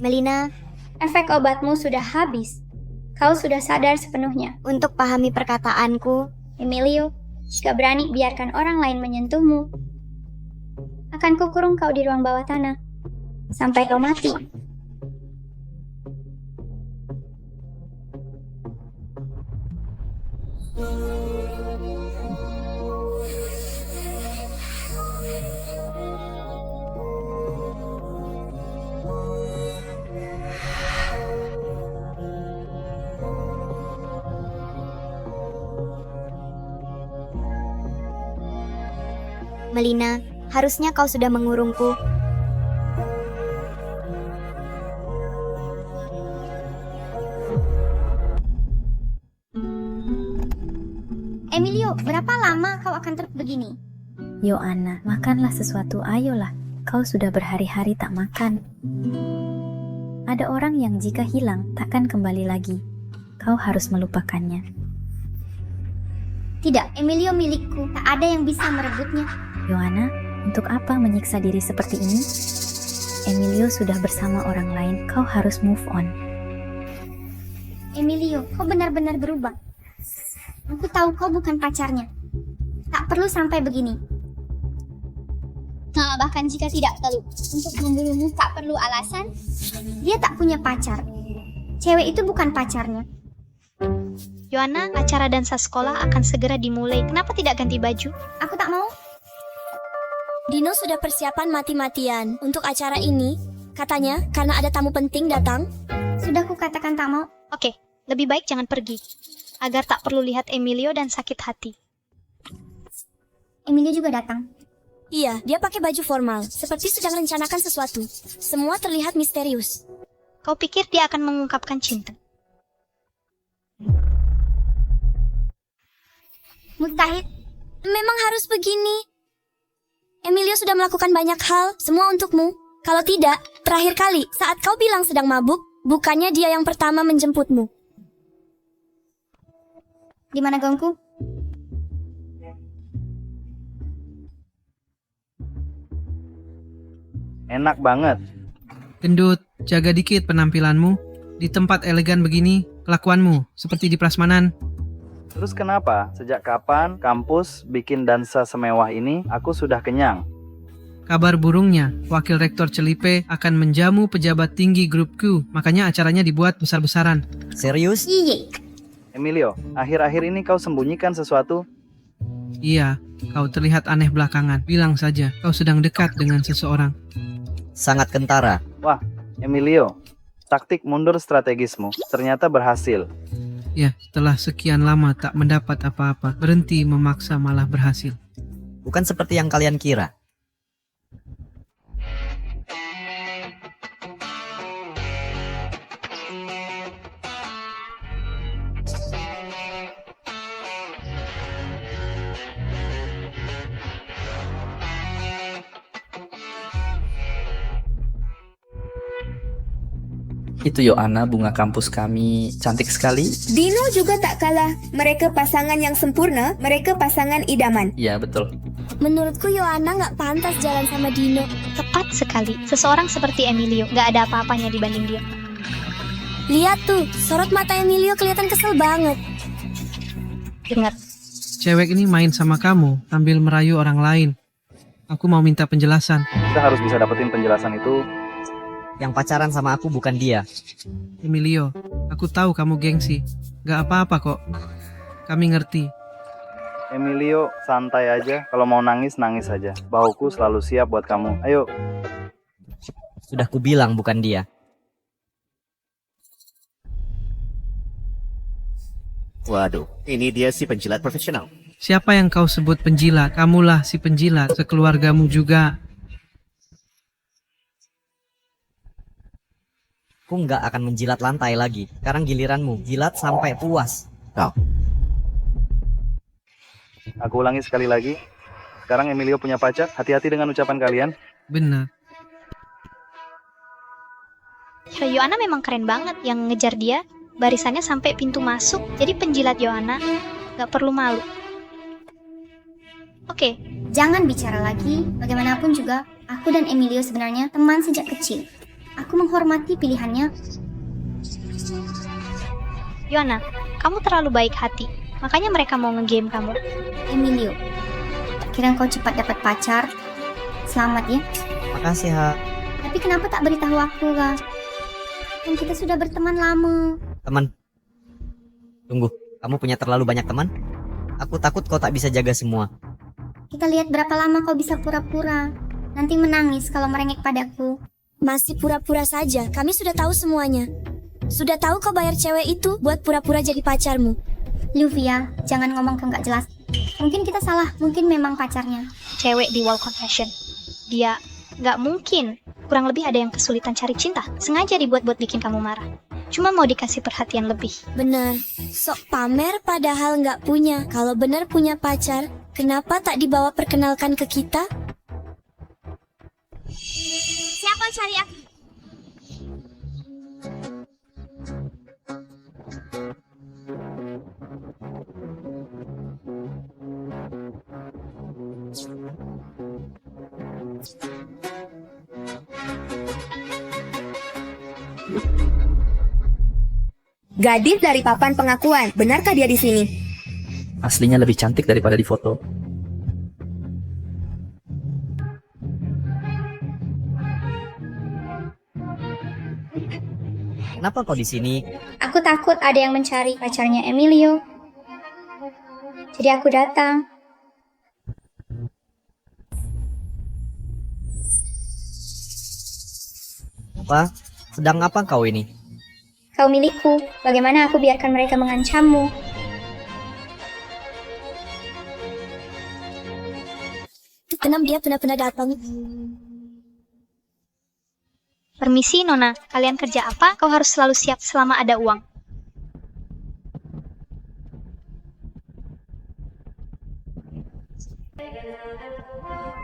Melina, Efek obatmu sudah habis. Kau sudah sadar sepenuhnya. untuk pahami perkataanku, Emilio, jika berani biarkan orang lain menyentuhmu, akan kukurung kau di ruang bawah tanah sampai kau mati. Melina, harusnya kau sudah mengurungku. Emilio, berapa lama kau akan terus begini? Yohana, makanlah sesuatu, ayolah. Kau sudah berhari-hari tak makan. Ada orang yang jika hilang takkan kembali lagi. Kau harus melupakannya. Tidak, Emilio milikku. Tak ada yang bisa merebutnya. Yohana, untuk apa menyiksa diri seperti ini? Emilio sudah bersama orang lain. Kau harus move on. Emilio, kau benar-benar berubah. Aku tahu kau bukan pacarnya. Tak perlu sampai begini. Nah, bahkan jika tidak perlu untuk membunuhmu, tak perlu alasan. Dia tak punya pacar. Cewek itu bukan pacarnya. Yohana, acara dansa sekolah akan segera dimulai. Kenapa tidak ganti baju? Aku tak mau. Dino sudah persiapan mati-matian untuk acara ini. Katanya karena ada tamu penting datang. Sudah kukatakan tak mau. Oke, lebih baik jangan pergi. Agar tak perlu lihat Emilio dan sakit hati. Emilio juga datang. Iya, dia pakai baju formal, seperti sedang rencanakan sesuatu. Semua terlihat misterius. Kau pikir dia akan mengungkapkan cinta? Mustahil. Memang harus begini. Emilio sudah melakukan banyak hal, semua untukmu. Kalau tidak, terakhir kali saat kau bilang sedang mabuk, bukannya dia yang pertama menjemputmu. Di mana gaunku? Enak banget. Gendut, jaga dikit penampilanmu. Di tempat elegan begini, kelakuanmu seperti di prasmanan. Terus kenapa? Sejak kapan kampus bikin dansa semewah ini? Aku sudah kenyang. Kabar burungnya, Wakil Rektor Celipe akan menjamu pejabat tinggi grup Q. Makanya acaranya dibuat besar-besaran. Serius? Iya. Emilio, akhir-akhir ini kau sembunyikan sesuatu? Iya, kau terlihat aneh belakangan. Bilang saja, kau sedang dekat dengan seseorang. Sangat kentara. Wah, Emilio, taktik mundur strategismu ternyata berhasil. Ya, setelah sekian lama tak mendapat apa-apa, berhenti memaksa malah berhasil. Bukan seperti yang kalian kira. Itu Yohana, bunga kampus kami cantik sekali. Dino juga tak kalah. Mereka pasangan yang sempurna. Mereka pasangan idaman. Iya, betul. Menurutku Yohana nggak pantas jalan sama Dino. Tepat sekali. Seseorang seperti Emilio, nggak ada apa-apanya dibanding dia. Lihat tuh, sorot mata Emilio kelihatan kesel banget. Dengar. Cewek ini main sama kamu sambil merayu orang lain. Aku mau minta penjelasan. Kita harus bisa dapetin penjelasan itu. Yang pacaran sama aku bukan dia. Emilio, aku tahu kamu gengsi. Gak apa-apa kok. Kami ngerti. Emilio, santai aja. Kalau mau nangis, nangis aja. Bahuku selalu siap buat kamu. Ayo. Sudah kubilang bukan dia. Waduh, ini dia si penjilat profesional. Siapa yang kau sebut penjilat? Kamulah si penjilat, sekeluargamu juga. Aku nggak akan menjilat lantai lagi. Sekarang giliranmu, jilat sampai puas. Aku ulangi sekali lagi. Sekarang Emilio punya pacar. Hati-hati dengan ucapan kalian. Benar. Yohana memang keren banget. Yang ngejar dia, barisannya sampai pintu masuk. Jadi penjilat Yohana gak perlu malu. Oke. Jangan bicara lagi. Bagaimanapun juga, aku dan Emilio sebenarnya teman sejak kecil. Aku menghormati pilihannya. Yohana, kamu terlalu baik hati. Makanya mereka mau nge-game kamu. Emilio, tak kira kau cepat dapat pacar. Selamat ya. Makasih, Ha. Tapi kenapa tak beritahu aku, Kak? Kan kita sudah berteman lama. Teman. Tunggu, kamu punya terlalu banyak teman? Aku takut kau tak bisa jaga semua. Kita lihat berapa lama kau bisa pura-pura. Nanti menangis kalau merengek padaku. Masih pura-pura saja, kami sudah tahu semuanya. Sudah tahu kau bayar cewek itu buat pura-pura jadi pacarmu. Luvia, jangan ngomong kau nggak jelas. Mungkin kita salah, mungkin memang pacarnya. Cewek di wall confession. Dia nggak mungkin. Kurang lebih ada yang kesulitan cari cinta. Sengaja dibuat buat bikin kamu marah. Cuma mau dikasih perhatian lebih. Benar, sok pamer padahal nggak punya. Kalau benar punya pacar, kenapa tak dibawa perkenalkan ke kita? Siapa cari aku? Gadis dari papan pengakuan, benarkah dia di sini? Aslinya lebih cantik daripada di foto. Kenapa kau di sini? Aku takut ada yang mencari pacarnya Emilio. Jadi aku datang. Apa? Sedang apa kau ini? Kau milikku. Bagaimana aku biarkan mereka mengancammu? Kenapa dia benar-benar datang? Permisi, Nona. Kalian kerja apa? Kau harus selalu siap selama ada uang.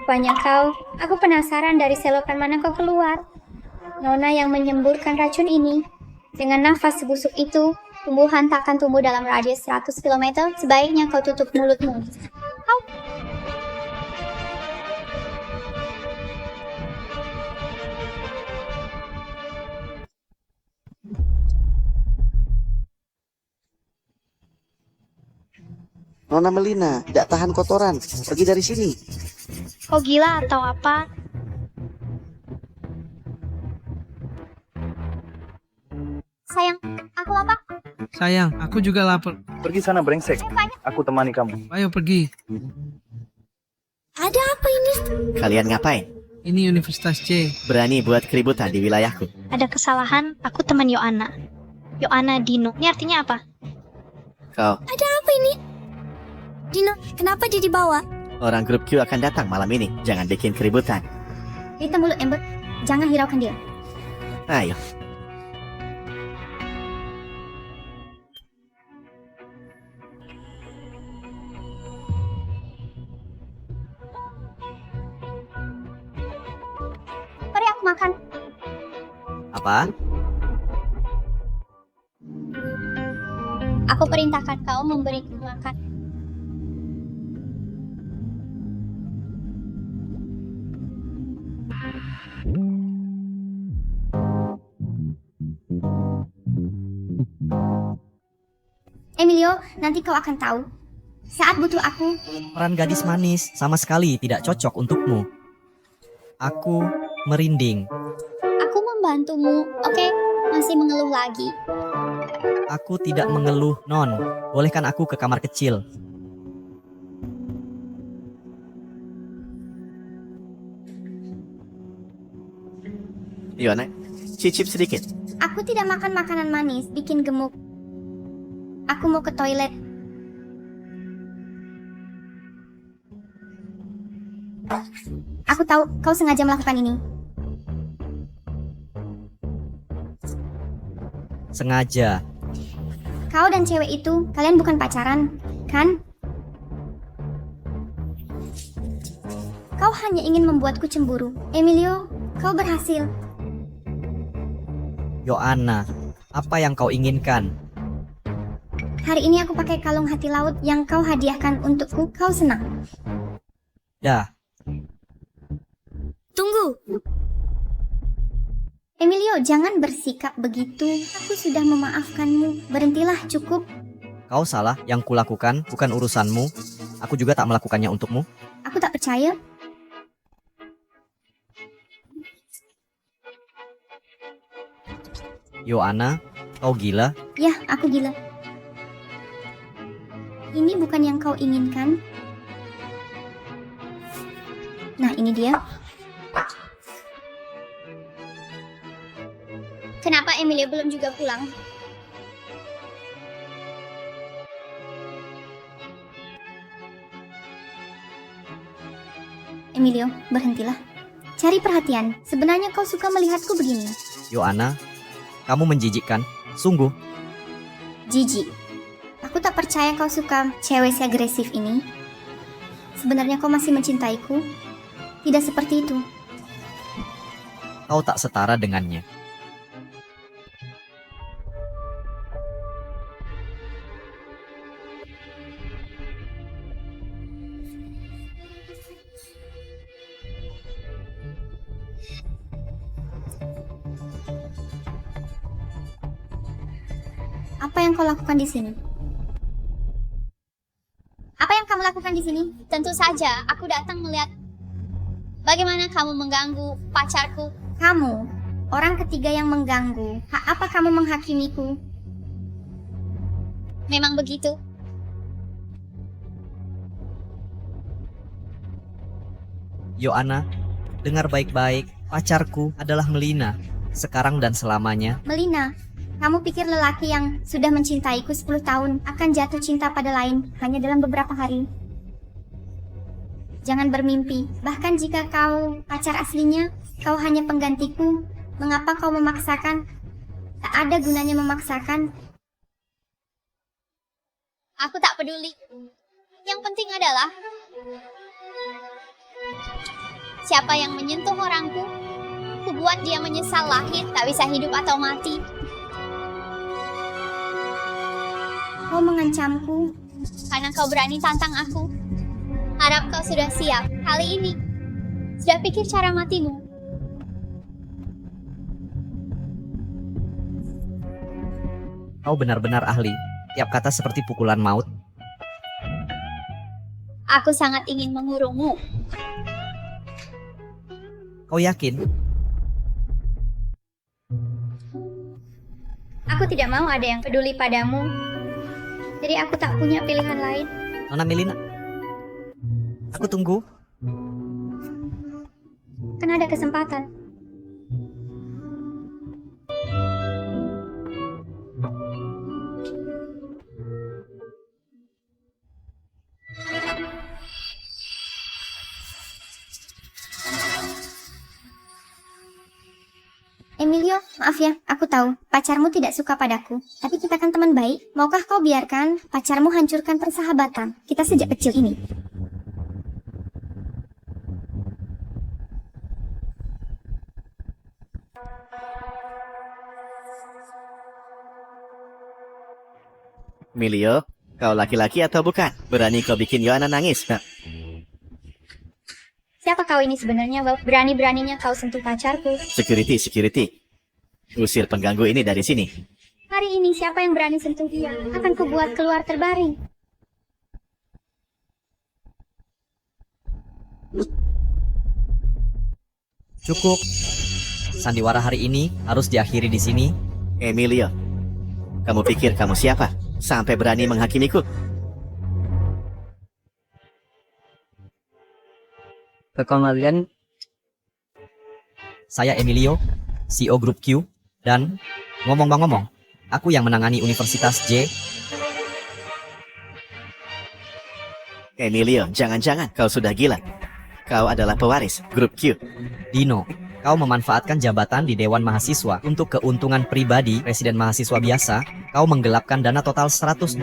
Rupanya kau. Aku penasaran dari selokan mana kau keluar. Nona yang menyemburkan racun ini. Dengan nafas sebusuk itu, tumbuhan tak akan tumbuh dalam radius 100 km. Sebaiknya kau tutup mulutmu. Nona Melina, tidak tahan kotoran. Pergi dari sini. Kau gila atau apa? Sayang, aku lapar. Sayang, aku juga lapar. Pergi sana brengsek. Aku temani kamu. Ayo pergi. Ada apa ini? Kalian ngapain? Ini Universitas C. Berani buat keributan di wilayahku. Ada kesalahan, aku teman Yohana. Yohana Dino. Ini artinya apa? Kau, Ada apa ini? Dino, kenapa dia dibawa? orang grup Q akan datang malam ini. Jangan bikin keributan. Hitam mulut Ember. Jangan hiraukan dia. Ayo. Mari aku makan. Apa? Aku perintahkan kau memberiku makan. Emilio, nanti kau akan tahu. Saat butuh aku, Peran gadis manis sama sekali tidak cocok untukmu. Aku merinding. Aku membantumu, oke? Masih mengeluh lagi. Aku tidak mengeluh, Non. Bolehkan aku ke kamar kecil? Yona, cicip sedikit. aku tidak makan makanan manis, bikin gemuk. Aku mau ke toilet. Aku tahu kau sengaja melakukan ini. Sengaja. Kau dan cewek itu, kalian bukan pacaran, kan? Kau hanya ingin membuatku cemburu. Emilio, kau berhasil. Yohana, apa yang kau inginkan? Hari ini aku pakai kalung hati laut yang kau hadiahkan untukku. Kau senang? Dah. Tunggu. Emilio, jangan bersikap begitu. Aku sudah memaafkanmu. Berhentilah, cukup. Kau salah, yang kulakukan bukan urusanmu. Aku juga tak melakukannya untukmu. Aku tak percaya. Yoana, kau gila? Ya, aku gila. Ini bukan yang kau inginkan. Nah, ini dia. Kenapa Emilio belum juga pulang? Emilio, berhentilah. Cari perhatian. Sebenarnya kau suka melihatku begini. Yoana, kamu menjijikkan. Sungguh. Jijik. Aku tak percaya kau suka cewek si agresif ini. Sebenarnya kau masih mencintaiku. Tidak seperti itu. Kau tak setara dengannya. Apa yang kau lakukan di sini? Apa yang kamu lakukan di sini? Tentu saja, aku datang melihat bagaimana kamu mengganggu pacarku. Kamu, orang ketiga yang mengganggu. Hak apa kamu menghakimiku? Memang begitu. Yoana, dengar baik-baik. Pacarku adalah Melina. Sekarang dan selamanya. Melina, kamu pikir lelaki yang sudah mencintaiku 10 tahun akan jatuh cinta pada lain hanya dalam beberapa hari? Jangan bermimpi. Bahkan jika kau pacar aslinya, kau hanya penggantiku. Mengapa kau memaksakan? Tak ada gunanya memaksakan. Aku tak peduli. Yang penting adalah siapa yang menyentuh orangku, ku buat dia menyesal lahir, tak bisa hidup atau mati. Kau mengancamku karena kau berani tantang aku. Harap kau sudah siap kali ini. Sudah pikir cara matimu? Kau benar-benar ahli. Tiap kata seperti pukulan maut. Aku sangat ingin mengurungmu. Kau yakin? Aku tidak mau ada yang peduli padamu. Jadi aku tak punya pilihan lain. Nona Melina, aku tunggu. Kan ada kesempatan. Emilio, maaf ya, aku tahu pacarmu tidak suka padaku. Tapi kita kan teman baik. Maukah kau biarkan pacarmu hancurkan persahabatan kita sejak kecil ini? Emilio, kau laki-laki atau bukan? Berani kau bikin Yoana nangis? Nah. Siapa kau ini sebenarnya? Berani-beraninya kau sentuh pacarku. Security. Usir pengganggu ini dari sini. Hari ini siapa yang berani sentuh dia? Akan kubuat keluar terbaring. Cukup. Sandiwara hari ini harus diakhiri di sini. Emilio, kamu pikir kamu siapa? Sampai berani menghakimiku? Perkenalkan, saya Emilio, CEO Grup Q, dan ngomong-ngomong, aku yang menangani Universitas J. Emilio, jangan-jangan kau sudah gila. Kau adalah pewaris Grup Q. Dino, kau memanfaatkan jabatan di Dewan Mahasiswa untuk keuntungan pribadi Presiden Mahasiswa biasa. Kau menggelapkan dana total 128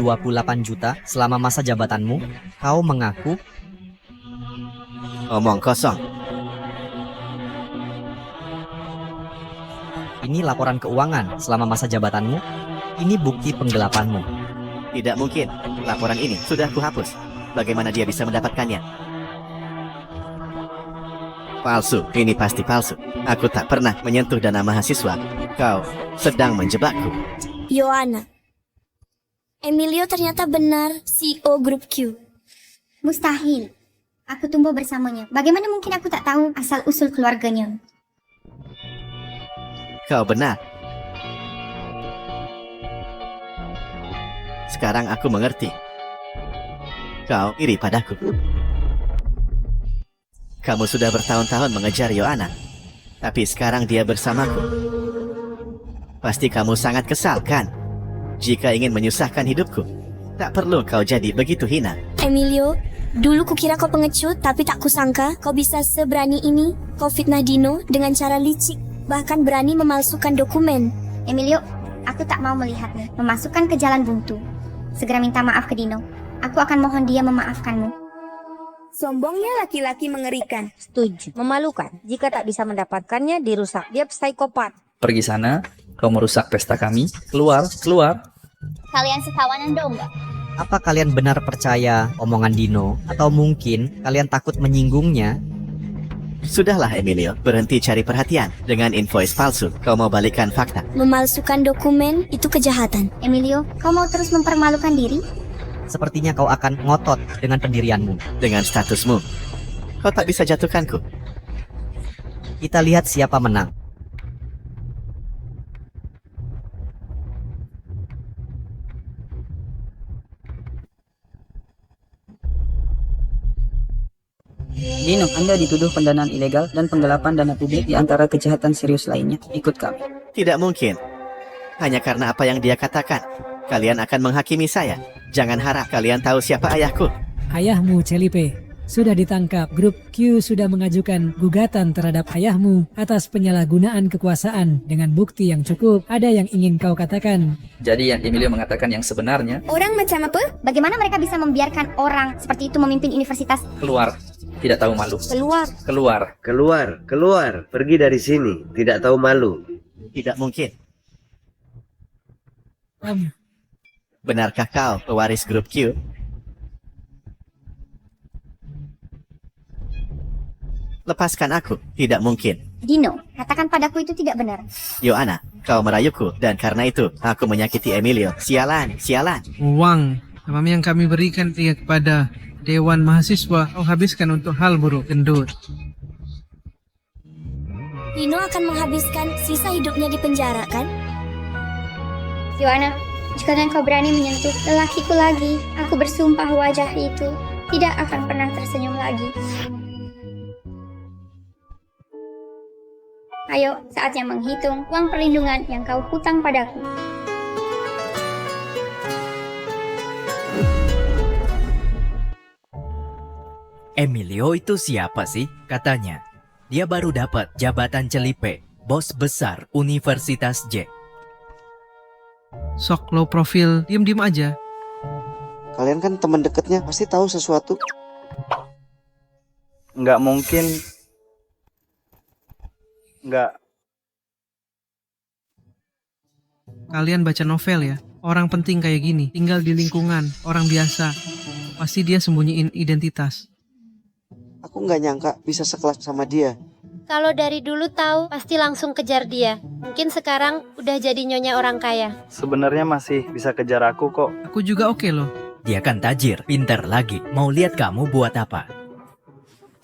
juta selama masa jabatanmu. Kau mengaku omong kosong. Ini laporan keuangan selama masa jabatanmu. Ini bukti penggelapanmu. Tidak mungkin. Laporan ini sudah kuhapus. Bagaimana dia bisa mendapatkannya? Palsu, ini pasti palsu. Aku tak pernah menyentuh dana mahasiswa. Kau sedang menjebakku. Yohana. Emilio ternyata benar CEO Grup Q. Mustahil. Aku tumbuh bersamanya. Bagaimana mungkin aku tak tahu asal-usul keluarganya? Kau benar. Sekarang aku mengerti. Kau iri padaku. Kamu sudah bertahun-tahun mengejar Yohana, tapi sekarang dia bersamaku. Pasti kamu sangat kesal, kan? Jika ingin menyusahkan hidupku, tak perlu kau jadi begitu hina. Emilio, dulu kukira kau pengecut, tapi tak kusangka kau bisa seberani ini. Kau fitnah Dino dengan cara licik, bahkan berani memalsukan dokumen. Emilio, aku tak mau melihatnya memasukkan ke jalan buntu. Segera minta maaf ke Dino. Aku akan mohon dia memaafkanmu. Sombongnya laki-laki mengerikan. Setuju. Memalukan. Jika tak bisa mendapatkannya, dirusak. Dia psikopat. Pergi sana, kau merusak pesta kami. Keluar, keluar. Kalian sekawanan dong nggak? Apa kalian benar percaya omongan Dino? Atau mungkin kalian takut menyinggungnya? Sudahlah Emilio, berhenti cari perhatian. Dengan invoice palsu, kau mau balikan fakta. Memalsukan dokumen itu kejahatan. Emilio, kau mau terus mempermalukan diri? Sepertinya kau akan ngotot dengan pendirianmu. Dengan statusmu, kau tak bisa jatuhkanku. Kita lihat siapa menang. Dino, Anda dituduh pendanaan ilegal dan penggelapan dana publik di antara kejahatan serius lainnya. Ikut kami. Tidak mungkin. Hanya karena apa yang dia katakan, kalian akan menghakimi saya. Jangan harap kalian tahu siapa ayahku. Ayahmu, Celipe, sudah ditangkap. Grup Q sudah mengajukan gugatan terhadap ayahmu atas penyalahgunaan kekuasaan dengan bukti yang cukup. Ada yang ingin kau katakan? Jadi yang Emilio mengatakan yang sebenarnya. Orang macam apa? Bagaimana mereka bisa membiarkan orang seperti itu memimpin universitas? Keluar. Tidak tahu malu. Keluar. Keluar. Keluar, keluar. Pergi dari sini. Tidak tahu malu. Tidak mungkin. Kamu. Benarkah kau pewaris grup Q? Lepaskan aku. Tidak mungkin. Dino, katakan padaku itu tidak benar. Yohana, kau merayuku. Dan karena itu, aku menyakiti Emilio. Sialan, sialan. Uang yang kami berikan kepada Dewan Mahasiswa kau habiskan untuk hal buruk, gendut. Dino akan menghabiskan sisa hidupnya di penjara, kan? Yohana, jika kau berani menyentuh lelakiku lagi, aku bersumpah wajah itu tidak akan pernah tersenyum lagi. Ayo, saatnya menghitung uang perlindungan yang kau hutang padaku. Emilio itu siapa sih? Katanya, dia baru dapat jabatan Celipe, bos besar Universitas J. Sok low profile, diem-diem aja. Kalian kan teman dekatnya, pasti tahu sesuatu. Nggak mungkin. Nggak. Kalian baca novel ya? Orang penting kayak gini, tinggal di lingkungan, orang biasa. Pasti dia sembunyiin identitas. Aku nggak nyangka bisa sekelas sama dia. Kalau dari dulu tahu, pasti langsung kejar dia. Mungkin sekarang udah jadi nyonya orang kaya. Sebenarnya masih bisa kejar aku kok. Aku juga oke loh. Dia kan tajir, pintar lagi. Mau lihat kamu buat apa?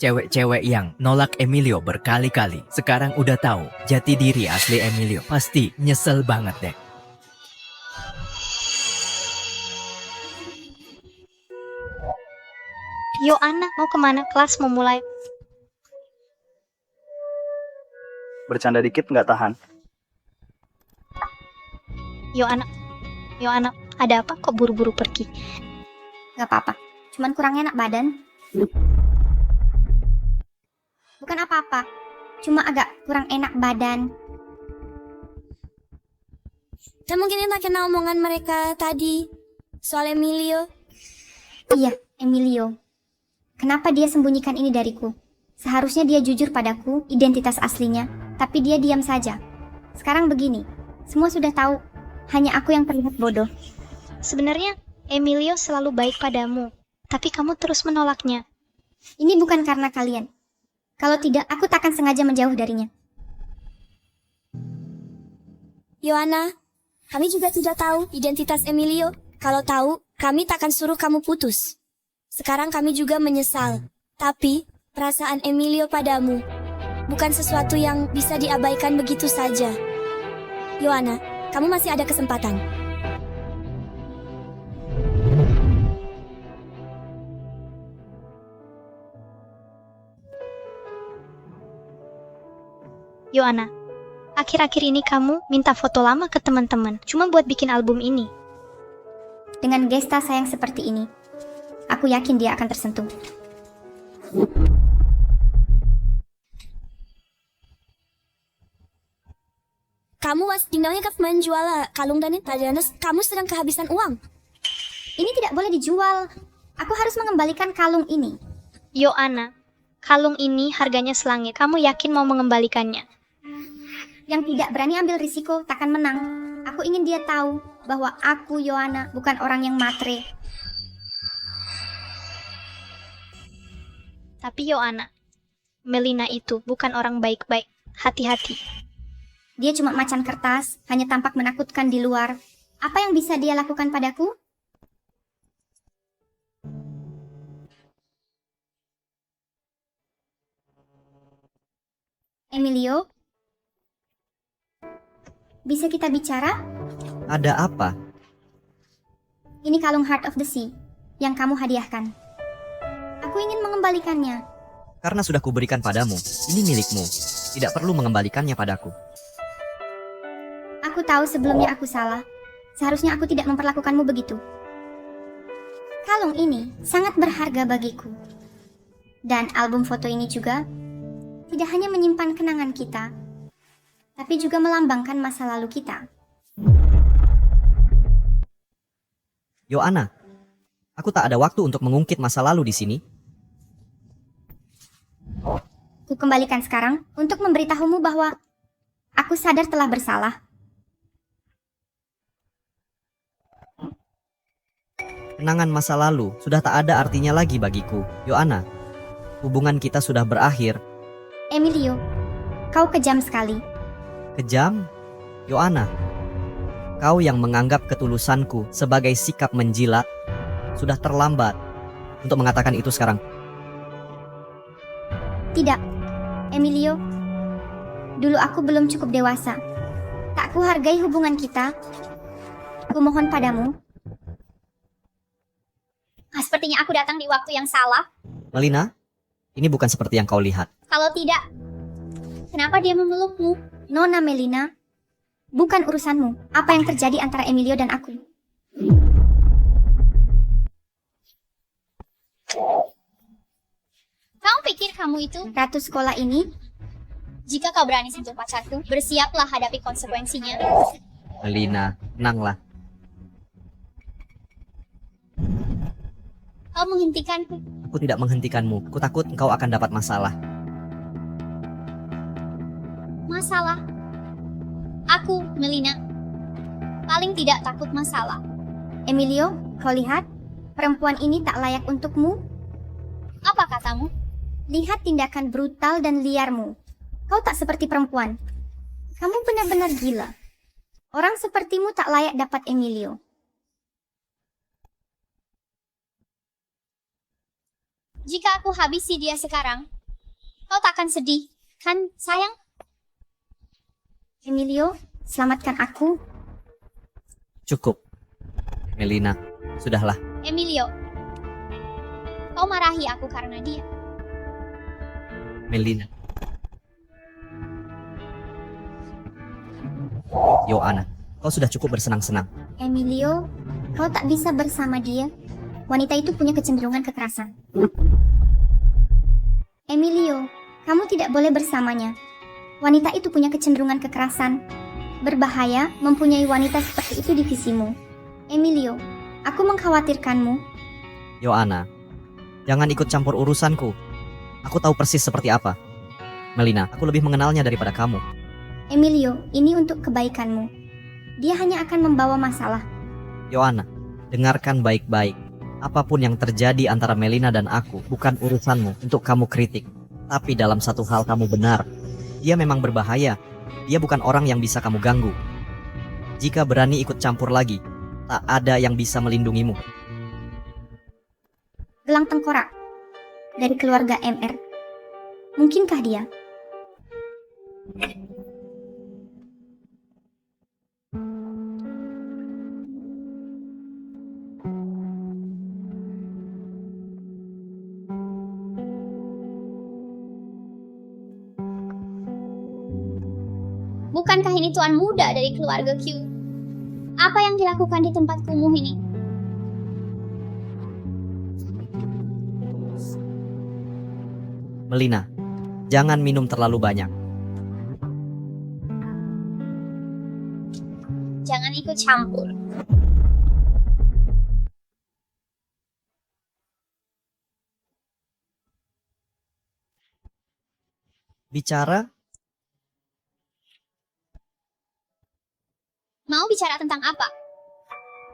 Cewek-cewek yang nolak Emilio berkali-kali sekarang udah tahu jati diri asli Emilio. Pasti nyesel banget deh. Yohana, mau kemana? Kelas mau mulai. Bercanda dikit nggak tahan. Yohana, ada apa kok buru-buru pergi? Gak apa-apa, cuman kurang enak badan. Bukan apa-apa, cuma agak kurang enak badan. Dan mungkin kita kena omongan mereka tadi soal Emilio. Iya, Emilio. Kenapa dia sembunyikan ini dariku? Seharusnya dia jujur padaku, identitas aslinya, tapi dia diam saja. Sekarang begini, semua sudah tahu, hanya aku yang terlihat bodoh. Sebenarnya Emilio selalu baik padamu, tapi kamu terus menolaknya. Ini bukan karena kalian. Kalau tidak, aku takkan sengaja menjauh darinya. Yohana, kami juga tidak tahu identitas Emilio. Kalau tahu, kami takkan suruh kamu putus. Sekarang kami juga menyesal. Tapi, perasaan Emilio padamu bukan sesuatu yang bisa diabaikan begitu saja. Yohana, kamu masih ada kesempatan. Yohana, akhir-akhir ini kamu minta foto lama ke teman-teman, cuma buat bikin album ini. Dengan gesta sayang seperti ini, aku yakin dia akan tersentuh. Kamu dinamanya menjual kalung dan tajanas, kamu sedang kehabisan uang. Ini tidak boleh dijual. Aku harus mengembalikan kalung ini. Yohana, kalung ini harganya selangit. Kamu yakin mau mengembalikannya? Yang tidak berani ambil risiko takkan menang. Aku ingin dia tahu bahwa aku, Yohana, bukan orang yang matre. Tapi Yohana, Melina itu bukan orang baik-baik. Hati-hati. Dia cuma macan kertas, hanya tampak menakutkan di luar. Apa yang bisa dia lakukan padaku? Emilio? Bisa kita bicara? Ada apa? Ini kalung Heart of the Sea yang kamu hadiahkan. Aku ingin mengembalikannya. Karena sudah kuberikan padamu, ini milikmu. Tidak perlu mengembalikannya padaku. Aku tahu sebelumnya aku salah. Seharusnya aku tidak memperlakukanmu begitu. Kalung ini sangat berharga bagiku. Dan album foto ini juga tidak hanya menyimpan kenangan kita, tapi juga melambangkan masa lalu kita. Yohana, aku tak ada waktu untuk mengungkit masa lalu di sini. Ku kembalikan sekarang untuk memberitahumu bahwa aku sadar telah bersalah. Kenangan masa lalu sudah tak ada artinya lagi bagiku. Yohana, hubungan kita sudah berakhir. Emilio, kau kejam sekali. Kejam? Yohana, kau yang menganggap ketulusanku sebagai sikap menjilat, sudah terlambat untuk mengatakan itu sekarang. Tidak, Emilio. Dulu aku belum cukup dewasa. Tak kuhargai hubungan kita. Kumohon padamu. Sepertinya aku datang di waktu yang salah. Melina, ini bukan seperti yang kau lihat. Kalau tidak, kenapa dia memelukmu? Nona Melina, bukan urusanmu apa yang terjadi antara Emilio dan aku. Kamu pikir kamu itu ratu sekolah ini? Jika kau berani sentuh pacarku, bersiaplah hadapi konsekuensinya. Melina, tenanglah. Kau menghentikanku. Aku tidak menghentikanmu. Ku takut engkau akan dapat masalah. Masalah? Aku, Melina, paling tidak takut masalah. Emilio, kau lihat? Perempuan ini tak layak untukmu. Apa katamu? Lihat tindakan brutal dan liarmu. Kau tak seperti perempuan. Kamu benar-benar gila. Orang sepertimu tak layak dapat Emilio. Jika aku habisi dia sekarang, kau takkan sedih, kan sayang? Emilio, selamatkan aku. Cukup. Melina, sudahlah. Emilio, kau marahi aku karena dia. Melina. Yohana, kau sudah cukup bersenang-senang. Emilio, kau tak bisa bersama dia. Wanita itu punya kecenderungan kekerasan. Emilio, kamu tidak boleh bersamanya. Wanita itu punya kecenderungan kekerasan. Berbahaya mempunyai wanita seperti itu di visimu. Emilio, aku mengkhawatirkanmu. Yohana, jangan ikut campur urusanku. Aku tahu persis seperti apa. Melina, aku lebih mengenalnya daripada kamu. Emilio, ini untuk kebaikanmu. Dia hanya akan membawa masalah. Yohana, dengarkan baik-baik. Apapun yang terjadi antara Melina dan aku bukan urusanmu untuk kamu kritik. Tapi dalam satu hal kamu benar. Dia memang berbahaya. Dia bukan orang yang bisa kamu ganggu. Jika berani ikut campur lagi, tak ada yang bisa melindungimu. Gelang tengkorak dari keluarga MR. Mungkinkah dia? Bukankah ini tuan muda dari keluarga Q? Apa yang dilakukan di tempat kumuh ini? Melina, jangan minum terlalu banyak. Jangan ikut campur. Bicara? Mau bicara tentang apa?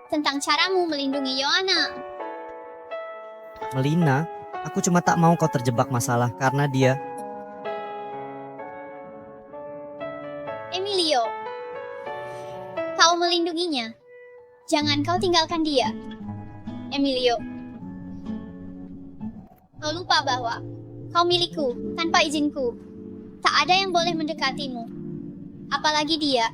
Tentang caramu melindungi Yohana. Melina, aku cuma tak mau kau terjebak masalah karena dia. Emilio, kau melindunginya. Jangan kau tinggalkan dia. Emilio, kau lupa bahwa kau milikku tanpa izinku. Tak ada yang boleh mendekatimu. Apalagi dia.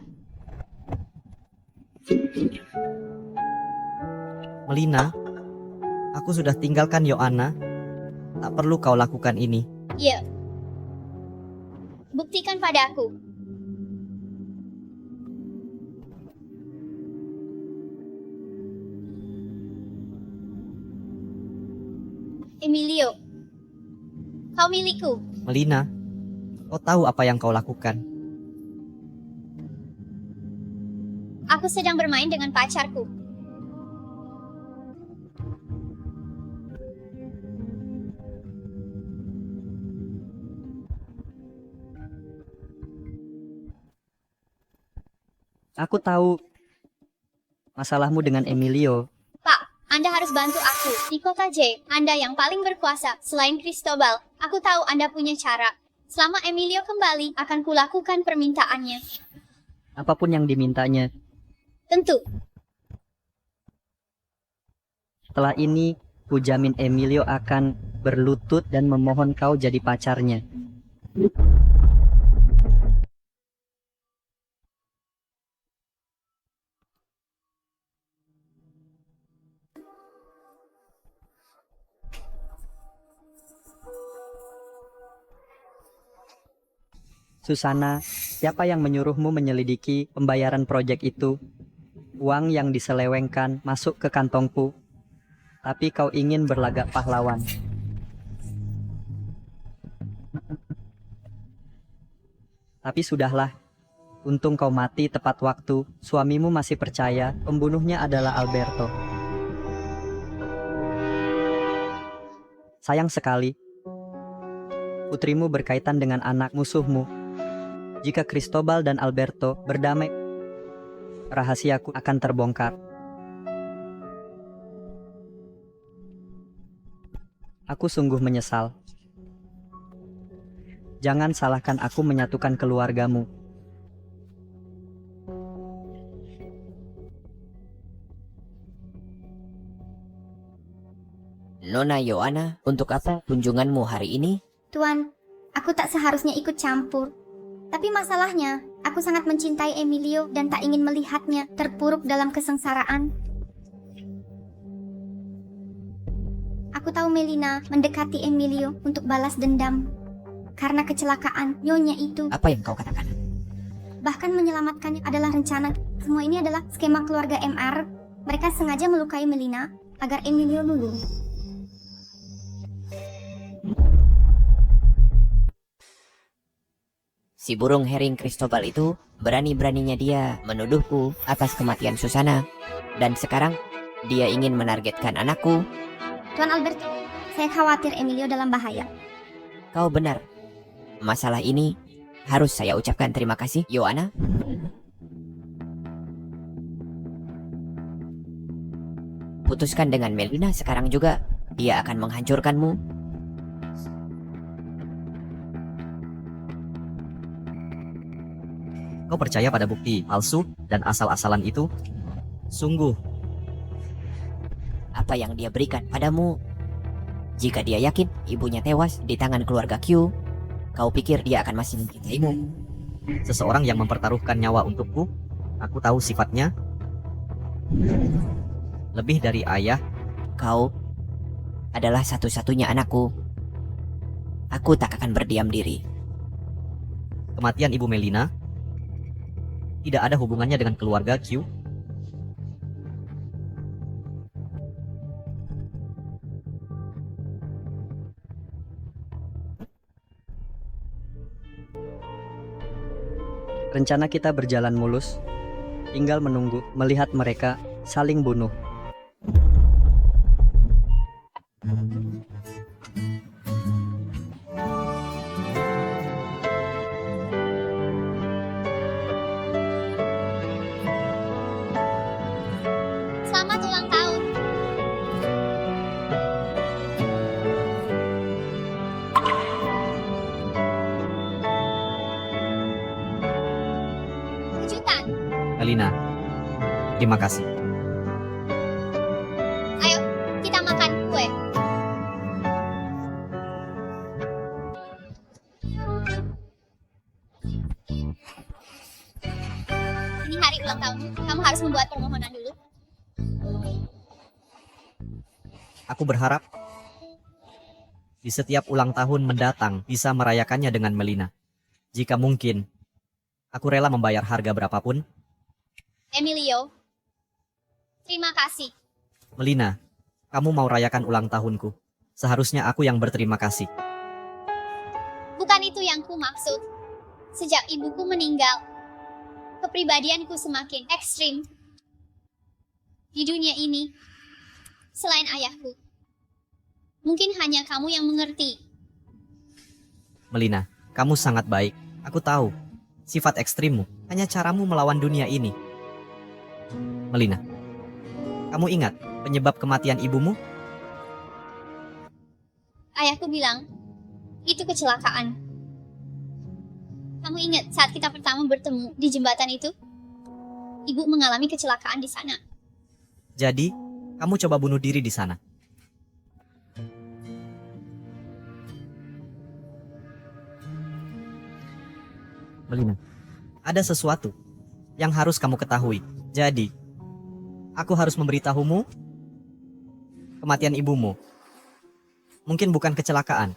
Melina, aku sudah tinggalkan Yohana. Tak perlu kau lakukan ini. Iya. Buktikan padaku. Emilio, kau milikku. Melina, kau tahu apa yang kau lakukan. Aku sedang bermain dengan pacarku. Aku tahu masalahmu dengan Emilio. Pak, Anda harus bantu aku. Di kota J, Anda yang paling berkuasa selain Cristobal. Aku tahu Anda punya cara. Selama Emilio kembali, akan kulakukan permintaannya. Apapun yang dimintanya. Tentu. Setelah ini, ku jamin Emilio akan berlutut dan memohon kau jadi pacarnya. Susana, siapa yang menyuruhmu menyelidiki pembayaran proyek itu? Uang yang diselewengkan masuk ke kantongku, tapi kau ingin berlagak pahlawan. Tapi sudahlah, untung kau mati tepat waktu. Suamimu masih percaya pembunuhnya adalah Alberto. Sayang sekali, putrimu berkaitan dengan anak musuhmu. Jika Cristobal dan Alberto berdamai, rahasiaku akan terbongkar. Aku sungguh menyesal. Jangan salahkan aku menyatukan keluargamu. Nona Yohana, untuk apa kunjunganmu hari ini? Tuan, aku tak seharusnya ikut campur. Tapi masalahnya, aku sangat mencintai Emilio dan tak ingin melihatnya terpuruk dalam kesengsaraan. Aku tahu Melina mendekati Emilio untuk balas dendam. Karena kecelakaan nyonya itu. Apa yang kau katakan? Bahkan menyelamatkannya adalah rencana. Semua ini adalah skema keluarga MR. Mereka sengaja melukai Melina agar Emilio luluh. Si burung herring Cristobal itu berani-beraninya dia menuduhku atas kematian Susana. Dan sekarang dia ingin menargetkan anakku. Tuan Alberto, saya khawatir Emilio dalam bahaya. Kau benar. Masalah ini harus saya ucapkan terima kasih, Yohana. Putuskan dengan Melina sekarang juga. Dia akan menghancurkanmu. Kau percaya pada bukti palsu dan asal-asalan itu? Sungguh. Apa yang dia berikan padamu? Jika dia yakin ibunya tewas di tangan keluarga Q, kau pikir dia akan masih mencintaimu? Seseorang yang mempertaruhkan nyawa untukku, aku tahu sifatnya. Lebih dari ayah. Kau adalah satu-satunya anakku. Aku tak akan berdiam diri. Kematian Ibu Melina tidak ada hubungannya dengan keluarga Q. Rencana kita berjalan mulus, tinggal menunggu melihat mereka saling bunuh. Selamat ulang tahun. Kejutan. Melina, terima kasih. Ayo, kita makan kue. Ini hari ulang tahunmu. Kamu harus membuat permohonan dulu. Aku berharap di setiap ulang tahun mendatang bisa merayakannya dengan Melina. Jika mungkin, aku rela membayar harga berapapun. Emilio, terima kasih. Melina, kamu mau rayakan ulang tahunku. Seharusnya aku yang berterima kasih. Bukan itu yang ku maksud. Sejak ibuku meninggal, kepribadianku semakin ekstrim. Di dunia ini, selain ayahku, mungkin hanya kamu yang mengerti. Melina, kamu sangat baik. Aku tahu sifat ekstrimmu, hanya caramu melawan dunia ini. Melina, kamu ingat penyebab kematian ibumu? Ayahku bilang, itu kecelakaan. Kamu ingat saat kita pertama bertemu di jembatan itu? Ibu mengalami kecelakaan di sana. Jadi, kamu coba bunuh diri di sana. Melina, ada sesuatu yang harus kamu ketahui. Jadi, aku harus memberitahumu kematian ibumu. Mungkin bukan kecelakaan.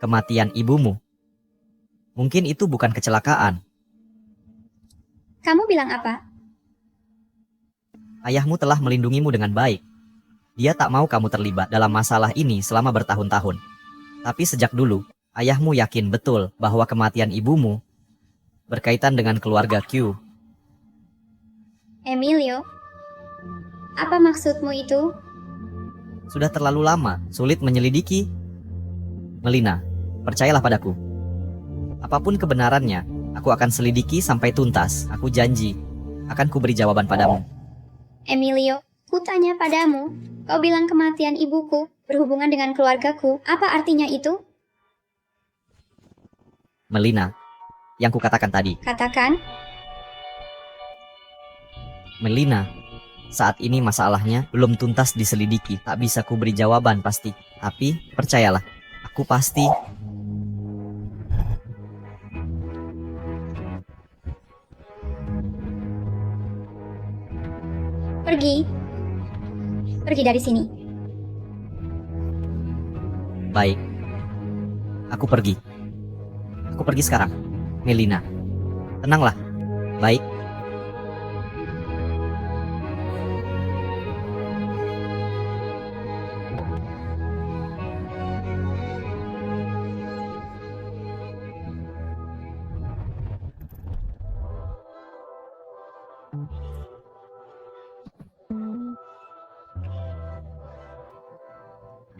Kematian ibumu. Mungkin itu bukan kecelakaan. Kamu bilang apa? Ayahmu telah melindungimu dengan baik. Dia tak mau kamu terlibat dalam masalah ini selama bertahun-tahun. Tapi sejak dulu, ayahmu yakin betul bahwa kematian ibumu berkaitan dengan keluarga Q. Emilio, apa maksudmu itu? Sudah terlalu lama, sulit menyelidiki. Melina, percayalah padaku. Apapun kebenarannya, aku akan selidiki sampai tuntas. Aku janji, akan kuberi jawaban padamu. Emilio, ku tanya padamu, kau bilang kematian ibuku berhubungan dengan keluargaku. Apa artinya itu? Melina, yang kukatakan tadi. Katakan. Melina, saat ini masalahnya belum tuntas diselidiki. Tak bisa kuberi jawaban pasti. Tapi, percayalah, aku pasti. Pergi. Pergi dari sini. Baik. Aku pergi. Aku pergi sekarang. Melina, tenanglah. Baik.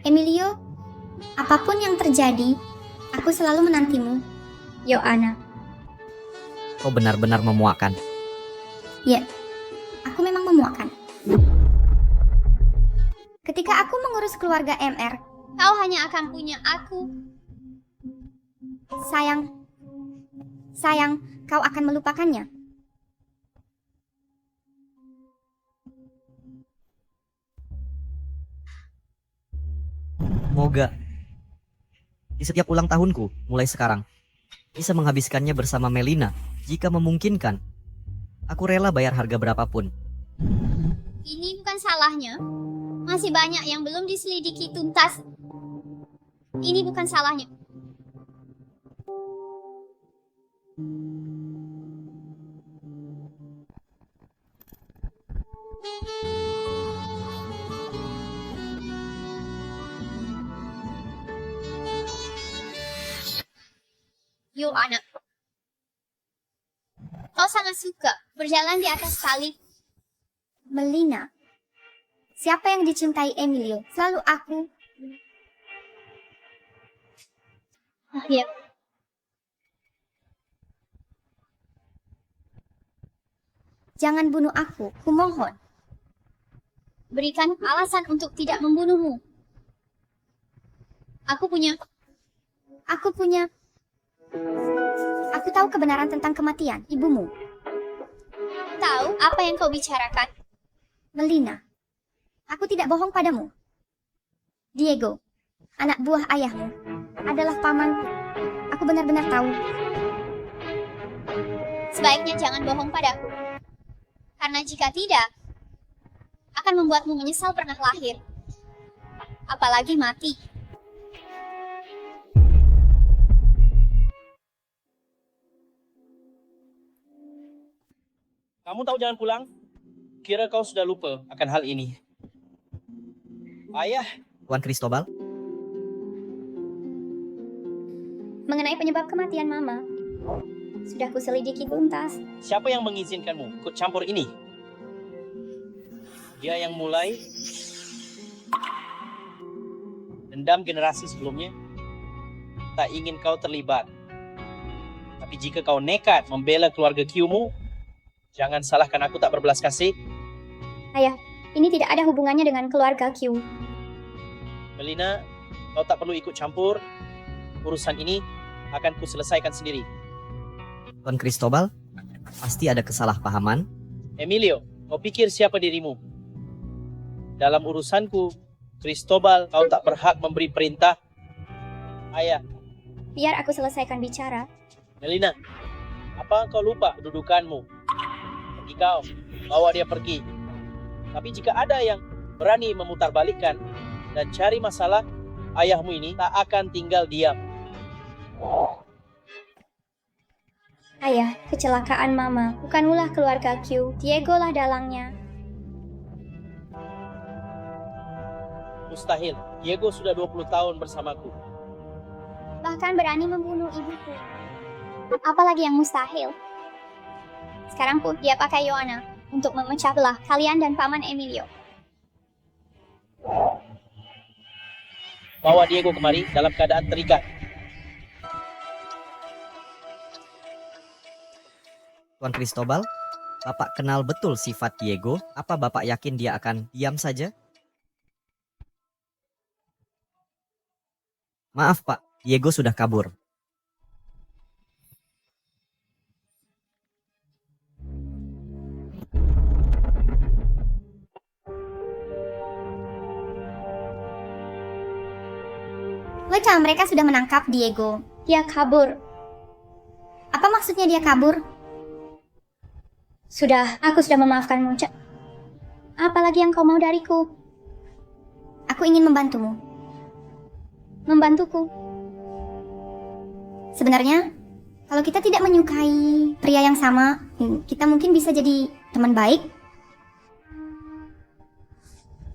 Emilio, apapun yang terjadi, aku selalu menantimu. Yoana. Kau benar-benar memuakkan. Ya, aku memang memuakkan. Ketika aku mengurus keluarga MR, kau hanya akan punya aku. Sayang, Sayang, kau akan melupakannya. Semoga di setiap ulang tahunku, mulai sekarang, bisa menghabiskannya bersama Melina. Jika memungkinkan, aku rela bayar harga berapapun. Ini bukan salahnya. Masih banyak yang belum diselidiki tuntas. Ini bukan salahnya. Yoana, kau sangat suka berjalan di atas salib. Melina, siapa yang dicintai Emilio? Selalu aku. Ya. Jangan bunuh aku, kumohon. Berikan alasan untuk tidak membunuhmu. Aku tahu kebenaran tentang kematian ibumu. Tahu apa yang kau bicarakan? Melina, aku tidak bohong padamu. Diego, anak buah ayahmu, adalah pamanku. Aku benar-benar tahu. Sebaiknya jangan bohong padaku. Karena jika tidak, akan membuatmu menyesal pernah lahir. Apalagi mati. Kamu tahu jangan pulang? Kira kau sudah lupa akan hal ini. Ayah. Tuan Cristobal? Mengenai penyebab kematian Mama, sudah kuselidiki tuntas. Siapa yang mengizinkanmu ikut campur ini? Dia yang mulai dendam generasi sebelumnya. Tak ingin kau terlibat. Tapi jika kau nekat membela keluarga Q-mu, jangan salahkan aku tak berbelas kasih. Ayah, ini tidak ada hubungannya dengan keluarga Q. Melina, kau tak perlu ikut campur. Urusan ini akan kuselesaikan sendiri. Tuan Cristobal, pasti ada kesalahpahaman. Emilio, kau pikir siapa dirimu? Dalam urusanku, Cristobal, kau tak berhak memberi perintah. Ayah. Biar aku selesaikan bicara. Melina, apa kau lupa kedudukanmu? Pergi kau, bawa dia pergi. Tapi jika ada yang berani memutarbalikkan dan cari masalah, ayahmu ini tak akan tinggal diam. Ayah, kecelakaan Mama bukan ulah keluarga Q. Diego lah dalangnya. Mustahil, Diego sudah 20 tahun bersamaku. Bahkan berani membunuh ibuku. Apalagi yang mustahil. Sekarang pun dia pakai Yoana untuk memecah belah kalian dan Paman Emilio. Bawa Diego kemari dalam keadaan terikat. Tuan Cristobal, Bapak kenal betul sifat Diego. Apa Bapak yakin dia akan diam saja? Maaf Pak, Diego sudah kabur. Baiklah, mereka sudah menangkap Diego. Dia kabur. Apa maksudnya dia kabur? Sudah, aku sudah memaafkanmu, Cak. Apalagi yang kau mau dariku? Aku ingin membantumu. Membantuku? Sebenarnya, kalau kita tidak menyukai pria yang sama, kita mungkin bisa jadi teman baik.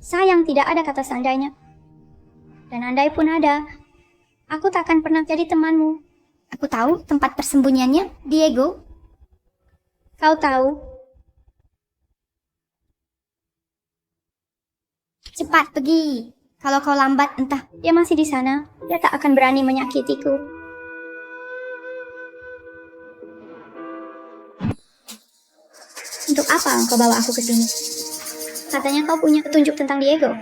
Sayang, tidak ada kata seandainya. Dan andai pun ada, aku tak akan pernah jadi temanmu. Aku tahu tempat persembunyiannya, Diego. Kau tahu? Cepat pergi. Kalau kau lambat, entah. Dia masih di sana. Dia tak akan berani menyakitiku. Untuk apa engkau bawa aku ke sini? Katanya kau punya petunjuk tentang Diego.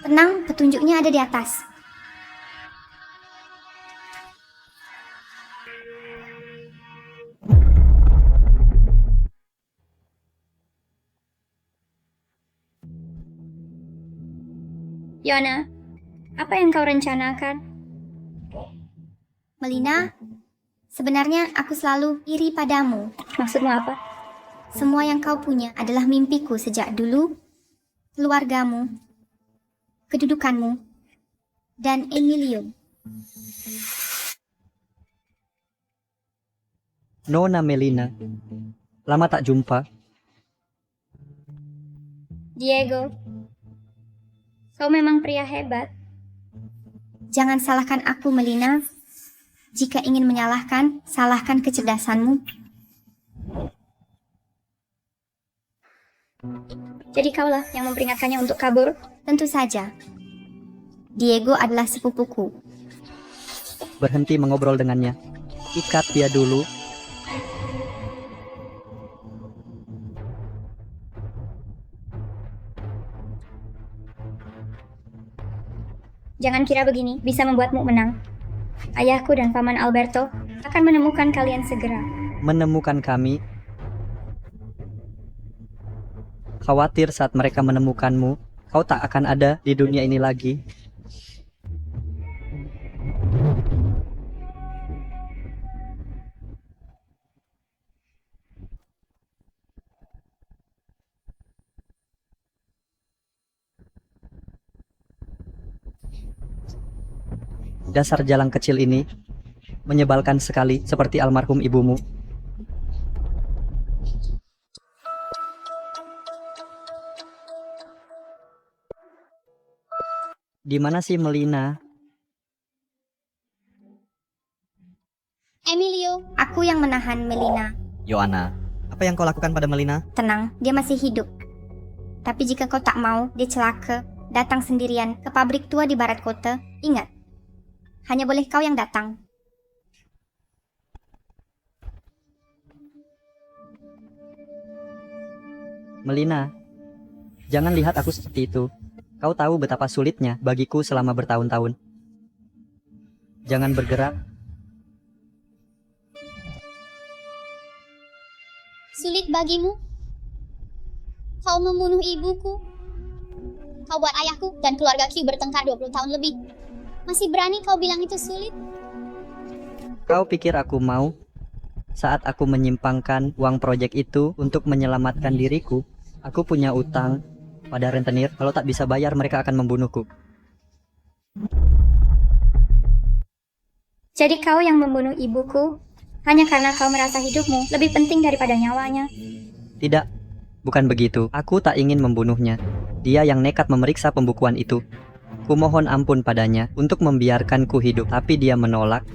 Tenang, petunjuknya ada di atas. Yona, apa yang kau rencanakan? Melina, sebenarnya aku selalu iri padamu. Maksudmu apa? Semua yang kau punya adalah mimpiku sejak dulu. Keluargamu, kedudukanmu, dan Emilio. Nona Melina, lama tak jumpa. Diego, kau memang pria hebat. Jangan salahkan aku, Melina. Jika ingin menyalahkan, salahkan kecerdasanmu. Jadi kaulah yang memperingatkannya untuk kabur? Tentu saja. Diego adalah sepupuku. Berhenti mengobrol dengannya. Ikat dia dulu. Jangan kira begini bisa membuatmu menang. Ayahku dan Paman Alberto akan menemukan kalian segera. Menemukan kami. Khawatir saat mereka menemukanmu, kau tak akan ada di dunia ini lagi. Dasar jalan kecil ini menyebalkan sekali, seperti almarhum ibumu. Di mana sih Melina? Emilio, aku yang menahan Melina. Yoana, apa yang kau lakukan pada Melina? Tenang, dia masih hidup. Tapi jika kau tak mau, dia celaka, datang sendirian ke pabrik tua di barat kota. Ingat, hanya boleh kau yang datang. Melina, jangan lihat aku seperti itu. Kau tahu betapa sulitnya bagiku selama bertahun-tahun. Jangan bergerak. Sulit bagimu? Kau membunuh ibuku. Kau buat ayahku dan keluarga Q bertengkar 20 tahun lebih. Masih berani kau bilang itu sulit? Kau pikir aku mau? Saat aku menyimpangkan uang proyek itu untuk menyelamatkan diriku, aku punya utang pada rentenir. Kalau tak bisa bayar, mereka akan membunuhku. Jadi kau yang membunuh ibuku hanya karena kau merasa hidupmu lebih penting daripada nyawanya. Tidak, bukan begitu. Aku tak ingin membunuhnya. Dia yang nekat memeriksa pembukuan itu. Kumohon ampun padanya untuk membiarkanku hidup, tapi dia menolak.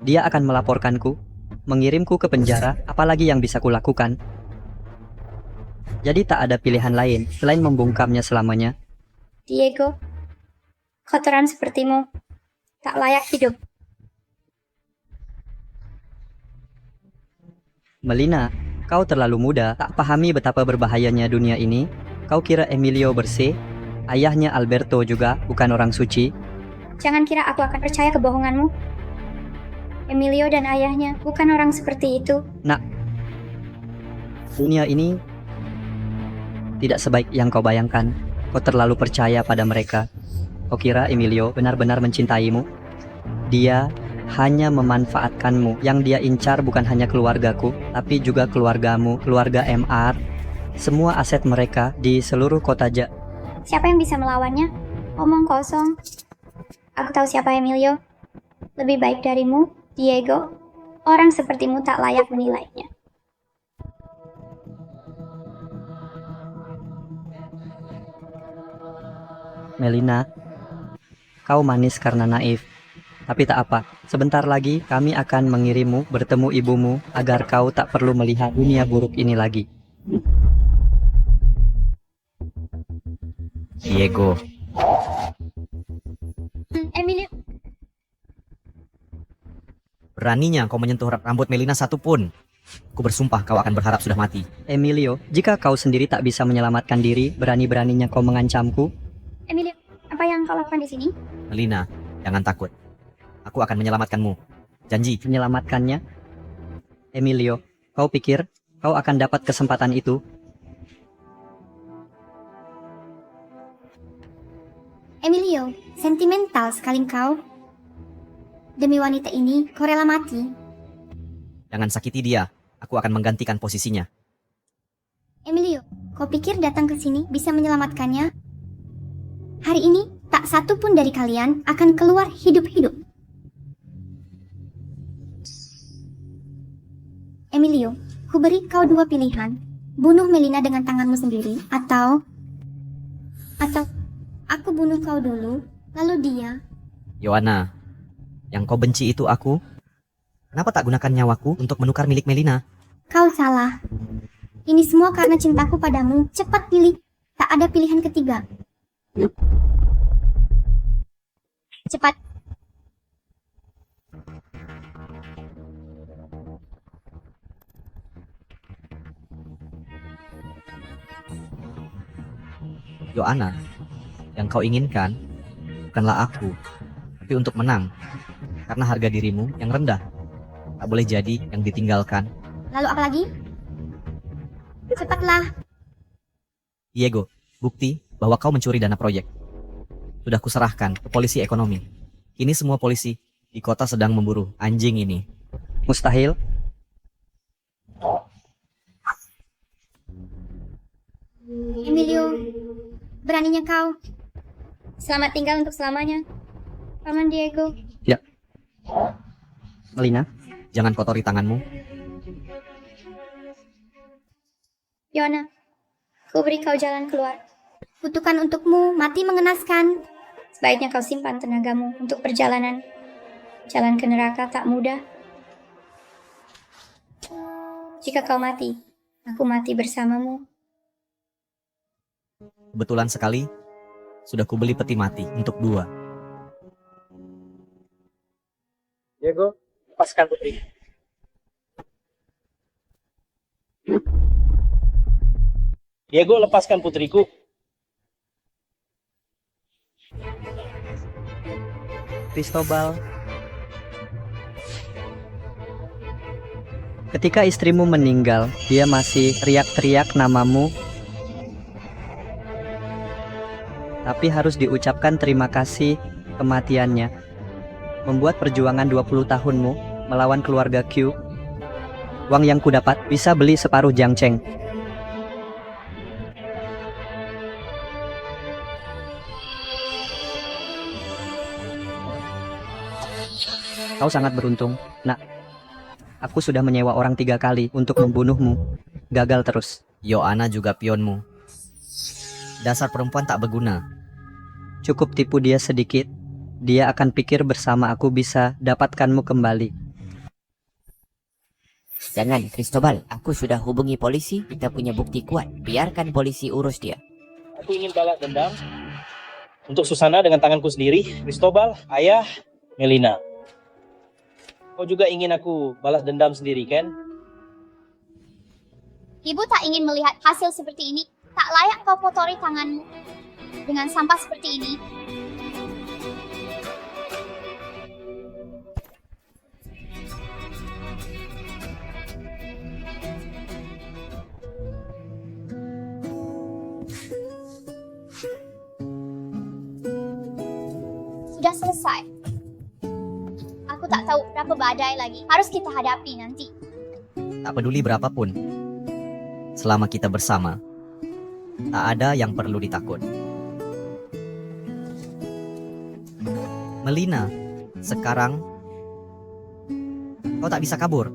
Dia akan melaporkanku, mengirimku ke penjara, apalagi yang bisa kulakukan. Jadi tak ada pilihan lain selain membungkamnya selamanya. Diego, kotoran sepertimu tak layak hidup. Melina, kau terlalu muda, tak pahami betapa berbahayanya dunia ini. Kau kira Emilio bersih? Ayahnya Alberto juga bukan orang suci. Jangan kira aku akan percaya kebohonganmu. Emilio dan ayahnya bukan orang seperti itu. Nak, dunia ini tidak sebaik yang kau bayangkan. Kau terlalu percaya pada mereka. Kau kira Emilio benar-benar mencintaimu? Dia hanya memanfaatkanmu. Yang dia incar bukan hanya keluargaku, tapi juga keluargamu, keluarga MR. Semua aset mereka di seluruh kota Siapa yang bisa melawannya? Omong kosong. Aku tahu siapa Emilio. Lebih baik darimu, Diego. Orang sepertimu tak layak menilainya. Melina, kau manis karena naif. Tapi tak apa, sebentar lagi kami akan mengirimmu bertemu ibumu agar kau tak perlu melihat dunia buruk ini lagi. Diego, Emilio, beraninya kau menyentuh rambut Melina satupun. Ku bersumpah kau akan berharap sudah mati. Emilio, jika kau sendiri tak bisa menyelamatkan diri, berani-beraninya kau mengancamku. Emilio, apa yang kau lakukan di sini? Melina, jangan takut. Aku akan menyelamatkanmu. Janji. Menyelamatkannya? Emilio, kau pikir kau akan dapat kesempatan itu? Emilio, sentimental sekali kau. Demi wanita ini, kau rela mati. Jangan sakiti dia, aku akan menggantikan posisinya. Emilio, kau pikir datang ke sini bisa menyelamatkannya? Hari ini, tak satu pun dari kalian akan keluar hidup-hidup. Emilio, ku beri kau dua pilihan. Bunuh Melina dengan tanganmu sendiri, atau aku bunuh kau dulu, lalu dia. Yohana, yang kau benci itu aku. Kenapa tak gunakan nyawaku untuk menukar milik Melina? Kau salah. Ini semua karena cintaku padamu. Cepat pilih. Tak ada pilihan ketiga. Cepat. Yohana, yang kau inginkan bukanlah aku, tapi untuk menang. Karena harga dirimu yang rendah. Tak boleh jadi yang ditinggalkan. Lalu apa lagi? Cepatlah. Diego, bukti bahwa kau mencuri dana proyek. Sudah kuserahkan ke polisi ekonomi. Kini semua polisi di kota sedang memburu anjing ini. Mustahil. Emilio, beraninya kau. Selamat tinggal untuk selamanya, Paman Diego. Ya. Melina, jangan kotori tanganmu. Yona, ku beri kau jalan keluar. Kutukan untukmu mati mengenaskan. Sebaiknya kau simpan tenagamu untuk perjalanan. Jalan ke neraka tak mudah. Jika kau mati, aku mati bersamamu. Kebetulan sekali, sudah kubeli peti mati untuk 2. Diego, lepaskan putri. Diego, lepaskan putriku. Cristobal. Ketika istrimu meninggal, dia masih teriak-teriak namamu. Tapi harus diucapkan terima kasih kematiannya. Membuat perjuangan 20 tahunmu melawan keluarga Q. Uang yang kudapat bisa beli separuh Jiangcheng. Kau sangat beruntung, nak. Aku sudah menyewa orang 3 kali untuk membunuhmu. Gagal terus. Yohana juga pionmu. Dasar perempuan tak berguna. Cukup tipu dia sedikit. Dia akan pikir bersama aku bisa dapatkanmu kembali. Jangan, Cristobal. Aku sudah hubungi polisi. Kita punya bukti kuat. Biarkan polisi urus dia. Aku ingin balas dendam untuk Susana dengan tanganku sendiri. Cristobal, ayah, Melina. Kau juga ingin aku balas dendam sendiri, kan? Ibu tak ingin melihat hasil seperti ini. Tak layak kau kotori tanganmu dengan sampah seperti ini. Sudah selesai. Aku tak tahu berapa badai lagi harus kita hadapi nanti. Tak peduli berapapun. Selama kita bersama, tak ada yang perlu ditakut. Melina, sekarang kau tak bisa kabur.